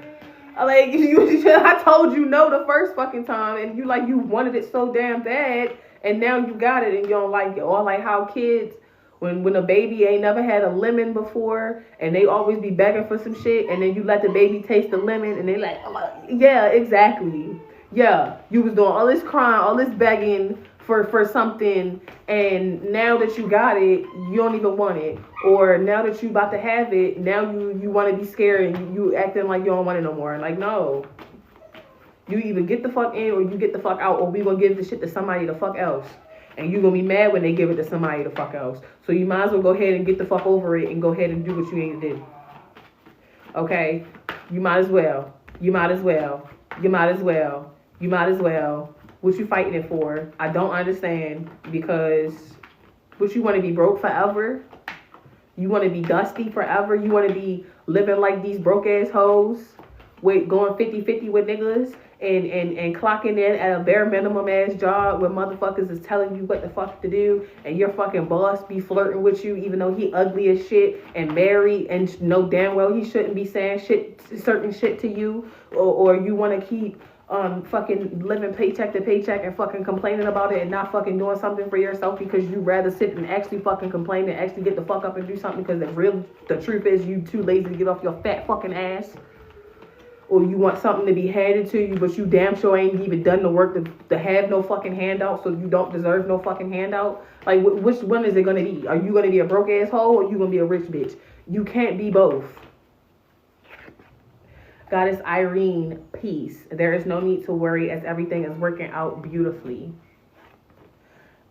Like, I told you no the first fucking time, and you wanted it so damn bad, and now you got it and you don't like it. Or like how kids, when a baby ain't never had a lemon before, and they always be begging for some shit, and then you let the baby taste the lemon, and they like, oh, yeah, exactly. Yeah, you was doing all this crying, all this begging for something, and now that you got it, you don't even want it. Or now that you about to have it, now you want to be scared and you acting like you don't want it no more. Like, no. You either get the fuck in or you get the fuck out, or we gonna give the shit to somebody the fuck else. And you're going to be mad when they give it to somebody the fuck else. So you might as well go ahead and get the fuck over it and go ahead and do what you need to do. Okay? You might as well. You might as well. You might as well. You might as well. What you fighting it for? I don't understand, because what, you want to be broke forever? You want to be dusty forever? You want to be living like these broke ass hoes with going 50-50 with niggas and clocking in at a bare minimum ass job where motherfuckers is telling you what the fuck to do, and your fucking boss be flirting with you even though he ugly as shit and married and know damn well he shouldn't be saying certain shit to you, or you want to keep fucking living paycheck to paycheck and fucking complaining about it and not fucking doing something for yourself because you rather sit and actually fucking complain and actually get the fuck up and do something, because the truth is you too lazy to get off your fat fucking ass. Or you want something to be handed to you, but you damn sure ain't even done the work to have no fucking handout, so you don't deserve no fucking handout. Like, which one is it gonna be? Are you gonna be a broke ass hoe, or you gonna be a rich bitch? You can't be both. Goddess Irene, peace. There is no need to worry as everything is working out beautifully.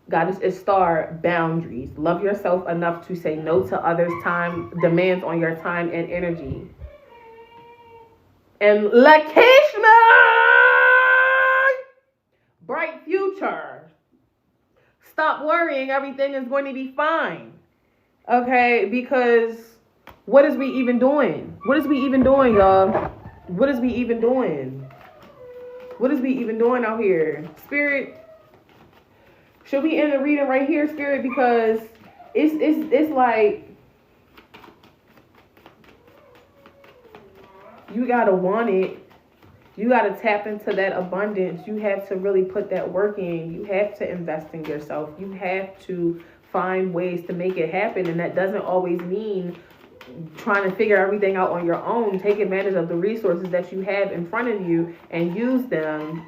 Goddess Ishtar, boundaries. Love yourself enough to say no to others' time, demands on your time and energy. And Lakishma, bright future. Stop worrying, everything is going to be fine. Okay, because what is we even doing? What is we even doing, y'all? What is we even doing? What is we even doing out here? Spirit, should we end the reading right here, Spirit? Because it's like, you gotta want it. You gotta tap into that abundance. You have to really put that work in. You have to invest in yourself. You have to find ways to make it happen. And that doesn't always mean trying to figure everything out on your own. Take advantage of the resources that you have in front of you and use them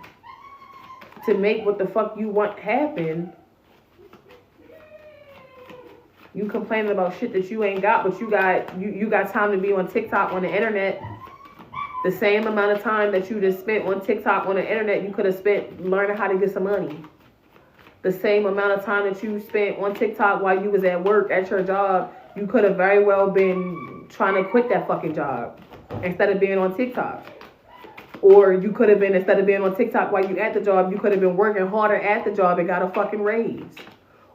to make what the fuck you want happen. You complaining about shit that you ain't got, but you got time to be on TikTok, on the internet. The same amount of time that you just spent on TikTok, on the internet, you could have spent learning how to get some money. The same amount of time that you spent on TikTok while you was at work, at your job, you could have very well been trying to quit that fucking job instead of being on TikTok. Or you could have been, instead of being on TikTok while you at the job, you could have been working harder at the job and got a fucking raise.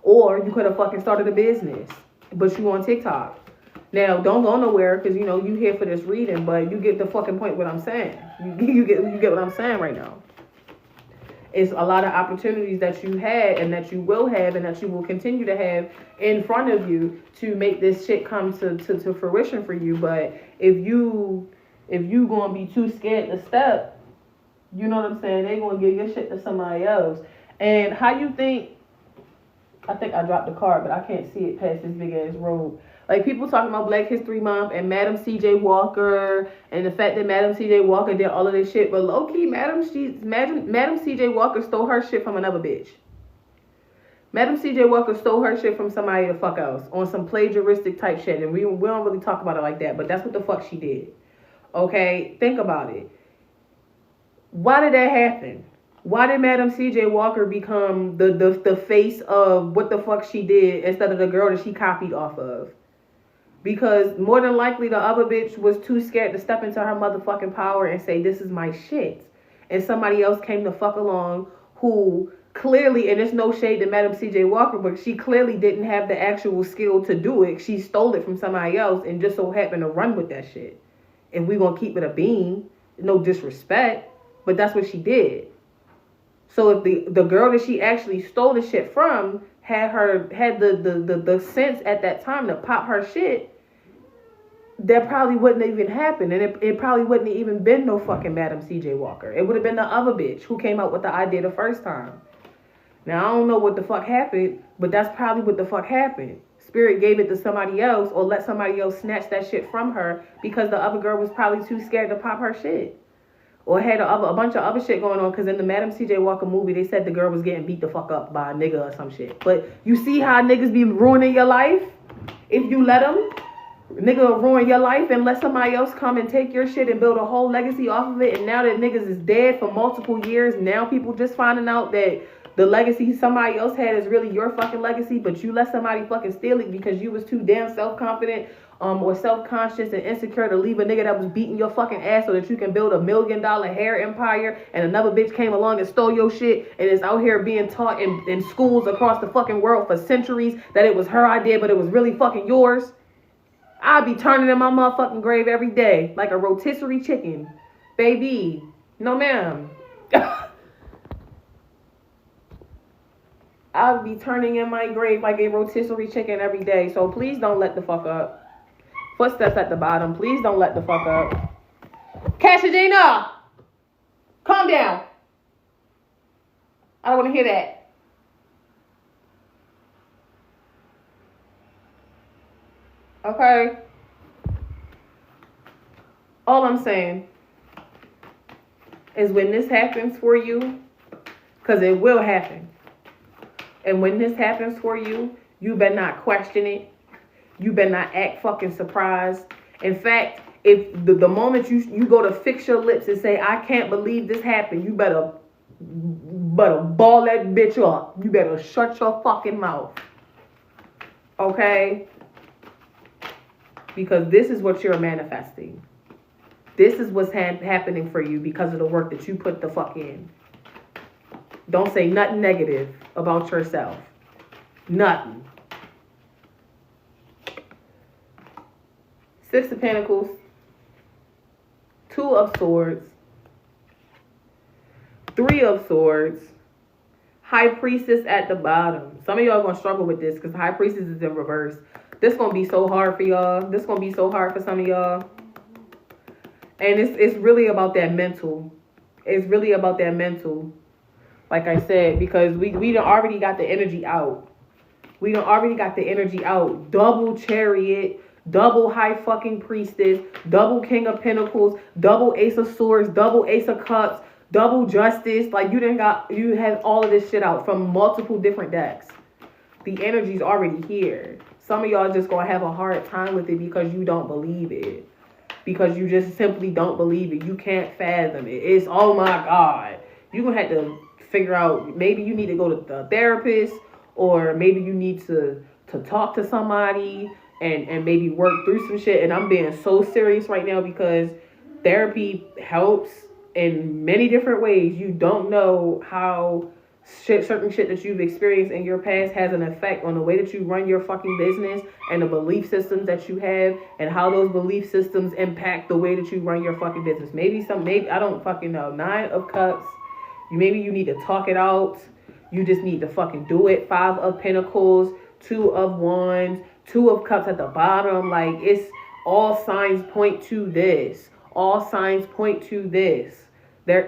Or you could have fucking started a business, but you on TikTok. Now, don't go nowhere, because, you know, you here for this reading, but you get the fucking point what I'm saying. You get what I'm saying right now. It's a lot of opportunities that you had and that you will have and that you will continue to have in front of you to make this shit come to fruition for you. But if you gonna be too scared to step, you know what I'm saying, they gonna give your shit to somebody else. And how you think, I think I dropped the card, but I can't see it past this big ass road. Like, people talking about Black History Month and Madam C.J. Walker and the fact that Madam C.J. Walker did all of this shit. But low-key, Madam C.J. Walker stole her shit from another bitch. Madam C.J. Walker stole her shit from somebody the fuck else on some plagiaristic type shit. And we don't really talk about it like that, but that's what the fuck she did. Okay? Think about it. Why did that happen? Why did Madam C.J. Walker become the face of what the fuck she did instead of the girl that she copied off of? Because more than likely the other bitch was too scared to step into her motherfucking power and say, this is my shit. And somebody else came the fuck along who clearly, and it's no shade to Madam C.J. Walker, but she clearly didn't have the actual skill to do it. She stole it from somebody else and just so happened to run with that shit. And we gonna keep it a bean, no disrespect, but that's what she did. So if the girl that she actually stole the shit from had the sense at that time to pop her shit, that probably wouldn't even happen. And it probably wouldn't have even been no fucking Madam C.J. Walker. It would have been the other bitch who came up with the idea the first time. Now, I don't know what the fuck happened, but that's probably what the fuck happened. Spirit gave it to somebody else or let somebody else snatch that shit from her because the other girl was probably too scared to pop her shit. Or had a bunch of other shit going on, because in the Madam C.J. Walker movie, they said the girl was getting beat the fuck up by a nigga or some shit. But you see how niggas be ruining your life? If you let them, nigga will ruin your life and let somebody else come and take your shit and build a whole legacy off of it. And now that niggas is dead for multiple years, now people just finding out that the legacy somebody else had is really your fucking legacy, but you let somebody fucking steal it because you was too damn self-confident or self-conscious and insecure to leave a nigga that was beating your fucking ass so that you can build $1 million hair empire, and another bitch came along and stole your shit and is out here being taught in schools across the fucking world for centuries that it was her idea but it was really fucking yours. I'd be turning in my motherfucking grave every day like a rotisserie chicken. Baby. No ma'am. I'll be turning in my grave like a rotisserie chicken every day. So please don't let the fuck up. Footsteps at the bottom. Please don't let the fuck up. Cashagina! Calm down. I don't want to hear that. Okay? All I'm saying is when this happens for you, because it will happen. And when this happens for you, you better not question it. You better not act fucking surprised. In fact, if the moment you go to fix your lips and say, I can't believe this happened, you better ball that bitch up. You better shut your fucking mouth. Okay? Because this is what you're manifesting. This is what's happening for you because of the work that you put the fuck in. Don't say nothing negative about yourself. Nothing. Six of Pentacles. Two of Swords. Three of Swords. High Priestess at the bottom. Some of y'all are going to struggle with this because High Priestess is in reverse. This is going to be so hard for y'all. This is going to be so hard for some of y'all. And it's really about that mental. It's really about that mental. Like I said, because we done already got the energy out. We done already got the energy out. Double Chariot, double High fucking Priestess, double King of Pentacles, double Ace of Swords, double Ace of Cups, double Justice. Like you had all of this shit out from multiple different decks. The energy's already here. Some of y'all just gonna have a hard time with it because you don't believe it. Because you just simply don't believe it. You can't fathom it. It's, oh my God. You're gonna have to figure out, maybe you need to go to the therapist, or maybe you need to talk to somebody and maybe work through some shit. And I'm being so serious right now because therapy helps in many different ways. You don't know how certain shit that you've experienced in your past has an effect on the way that you run your fucking business and the belief systems that you have and how those belief systems impact the way that you run your fucking business. Maybe I don't fucking know. 9 of Cups. Maybe you need to talk it out. You just need to fucking do it. 5 of Pentacles, 2 of Wands, 2 of Cups at the bottom. Like, it's all signs point to this. All signs point to this.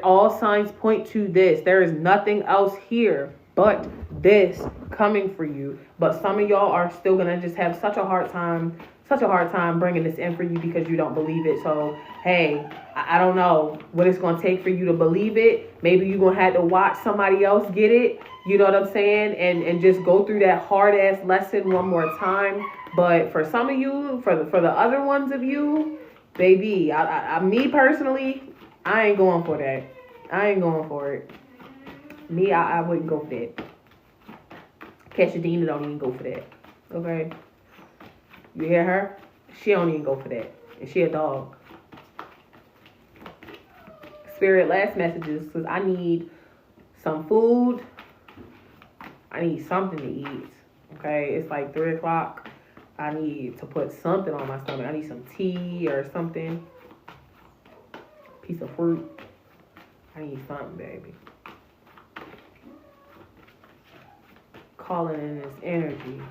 All signs point to this. There is nothing else here but this coming for you. But some of y'all are still gonna just have such a hard time bringing this in for you because you don't believe it. So, hey, I don't know what it's going to take for you to believe it. Maybe you're going to have to watch somebody else get it. You know what I'm saying? And just go through that hard-ass lesson one more time. But for some of you, for the other ones of you, baby, me personally, I ain't going for that. I ain't going for it. Me, I wouldn't go for that. Cashadina don't even go for that. Okay? You hear her? She don't even go for that. And she a dog. Spirit, last messages, because I need some food. I need something to eat. Okay? It's like 3 o'clock. I need to put something on my stomach. I need some tea or something. Piece of fruit. I need something, baby. Calling in this energy.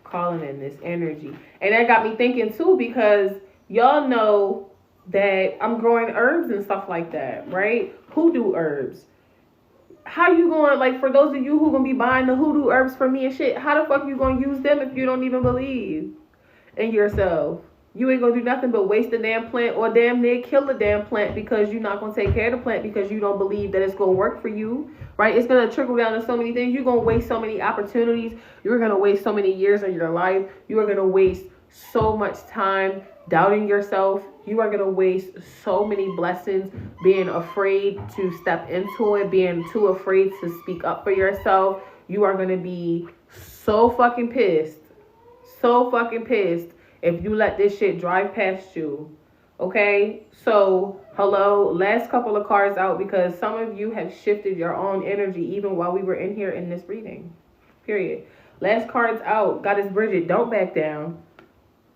Calling in this energy. And that got me thinking too, because y'all know that I'm growing herbs and stuff like that, right? Hoodoo herbs. How you going, like, for those of you who gonna be buying the hoodoo herbs for me and shit, how the fuck you gonna use them if you don't even believe in yourself? You ain't gonna do nothing but waste the damn plant or damn near kill the damn plant because you're not gonna take care of the plant because you don't believe that it's gonna work for you, right? It's gonna trickle down to so many things. You're gonna waste so many opportunities. You're gonna waste so many years of your life. You are gonna waste so much time doubting yourself. You are going to waste so many blessings being afraid to step into it, being too afraid to speak up for yourself. You are going to be so fucking pissed. So fucking pissed if you let this shit drive past you. Okay? So, hello, last couple of cards out because some of you have shifted your own energy even while we were in here in this reading. Period. Last cards out. Goddess Bridget, don't back down.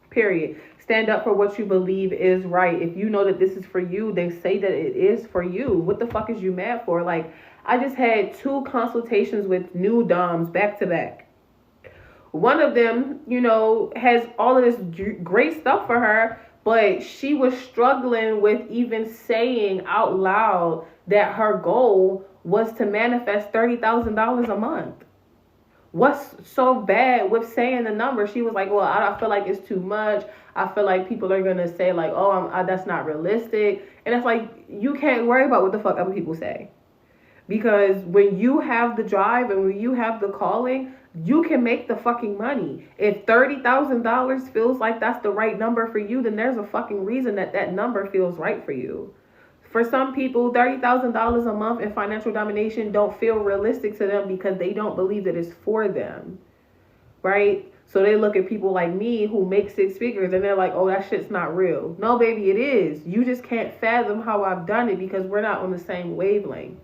Period. Stand up for what you believe is right. If you know that this is for you, then say that it is for you. What the fuck is you mad for? Like, I just had 2 consultations with new doms back to back. One of them, has all of this great stuff for her, but she was struggling with even saying out loud that her goal was to manifest $30,000 a month. What's so bad with saying the number? She was like, well, I feel like it's too much. I feel like people are going to say like, oh, that's not realistic. And it's like, you can't worry about what the fuck other people say. Because when you have the drive and when you have the calling, you can make the fucking money. If $30,000 feels like that's the right number for you, then there's a fucking reason that number feels right for you. For some people, $30,000 a month in financial domination don't feel realistic to them because they don't believe that it's for them, right? So they look at people like me who make 6 figures and they're like, oh, that shit's not real. No, baby, it is. You just can't fathom how I've done it because we're not on the same wavelength.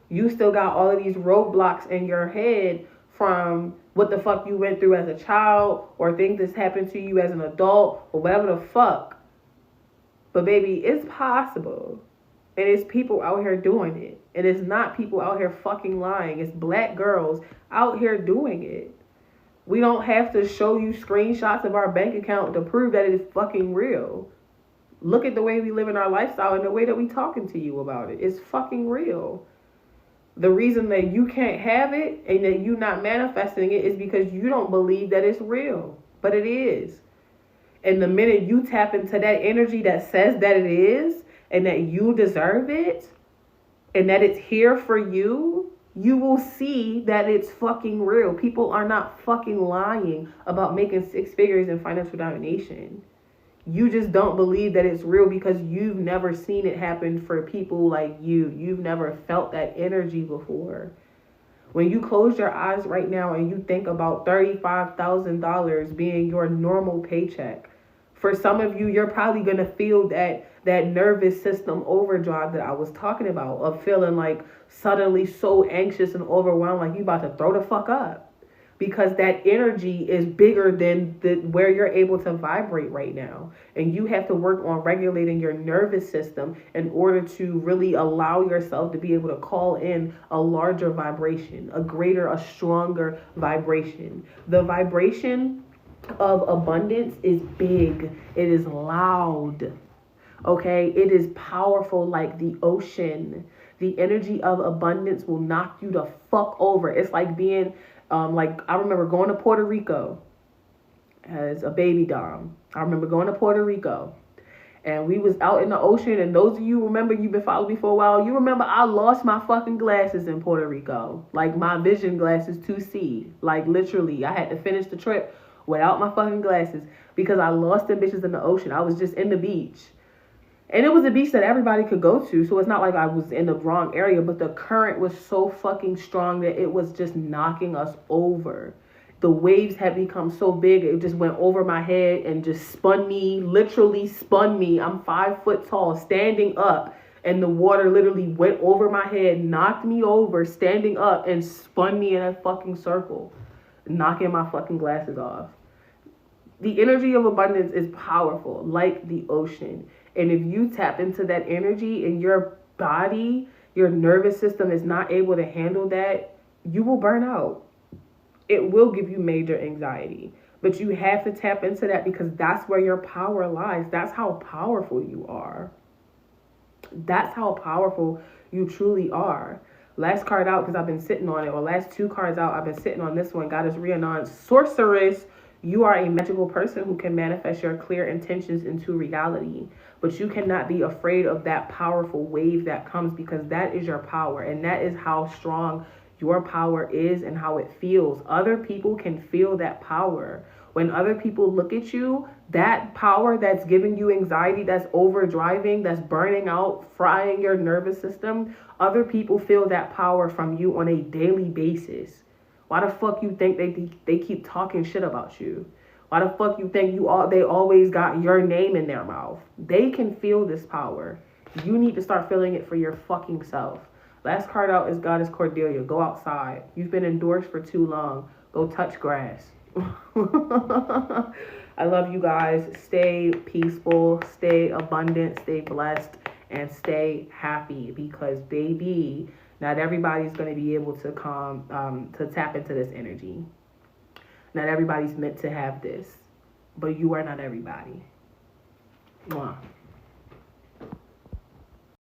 You still got all of these roadblocks in your head from what the fuck you went through as a child or things that's happened to you as an adult or whatever the fuck. But baby, it's possible. And it's people out here doing it. And it's not people out here fucking lying. It's black girls out here doing it. We don't have to show you screenshots of our bank account to prove that it is fucking real. Look at the way we live in our lifestyle and the way that we talking to you about it. It's fucking real. The reason that you can't have it and that you're not manifesting it is because you don't believe that it's real. But it is. And the minute you tap into that energy that says that it is and that you deserve it and that it's here for you, you will see that it's fucking real. People are not fucking lying about making 6 figures in financial domination. You just don't believe that it's real because you've never seen it happen for people like you. You've never felt that energy before. When you close your eyes right now and you think about $35,000 being your normal paycheck, for some of you, you're probably going to feel that nervous system overdrive that I was talking about, of feeling like suddenly so anxious and overwhelmed, like you about to throw the fuck up. Because that energy is bigger than where you're able to vibrate right now. And you have to work on regulating your nervous system in order to really allow yourself to be able to call in a larger vibration, a stronger vibration. The vibration of abundance is big. It is loud. Okay? It is powerful like the ocean. The energy of abundance will knock you the fuck over. It's like being... I remember going to Puerto Rico as a baby dom. I remember going to Puerto Rico and we was out in the ocean. And those of you remember, you've been following me for a while. You remember I lost my fucking glasses in Puerto Rico. Like my vision glasses to see. Like literally, I had to finish the trip without my fucking glasses because I lost them bitches in the ocean. I was just in the beach. And it was a beach that everybody could go to, so it's not like I was in the wrong area, but the current was so fucking strong that it was just knocking us over. The waves had become so big, it just went over my head and just spun me, literally spun me. I'm 5 foot tall, standing up, and the water literally went over my head, knocked me over, standing up, and spun me in a fucking circle, knocking my fucking glasses off. The energy of abundance is powerful, like the ocean. And if you tap into that energy and your body, your nervous system is not able to handle that, you will burn out. It will give you major anxiety. But you have to tap into that because that's where your power lies. That's how powerful you are. That's how powerful you truly are. Last card out, because I've been sitting on it, or last 2 cards out, I've been sitting on this one. Goddess Rhiannon, Sorceress. You are a magical person who can manifest your clear intentions into reality. But you cannot be afraid of that powerful wave that comes because that is your power. And that is how strong your power is and how it feels. Other people can feel that power. When other people look at you, that power that's giving you anxiety, that's overdriving, that's burning out, frying your nervous system, other people feel that power from you on a daily basis. Why the fuck you think they keep talking shit about you? Why the fuck you think they always got your name in their mouth? They can feel this power. You need to start feeling it for your fucking self. Last card out is Goddess Cordelia. Go outside. You've been indoors for too long. Go touch grass. I love you guys. Stay peaceful, stay abundant, stay blessed, and stay happy, because baby, not everybody's going to be able to to tap into this energy. Not everybody's meant to have this, but you are not everybody. Mwah.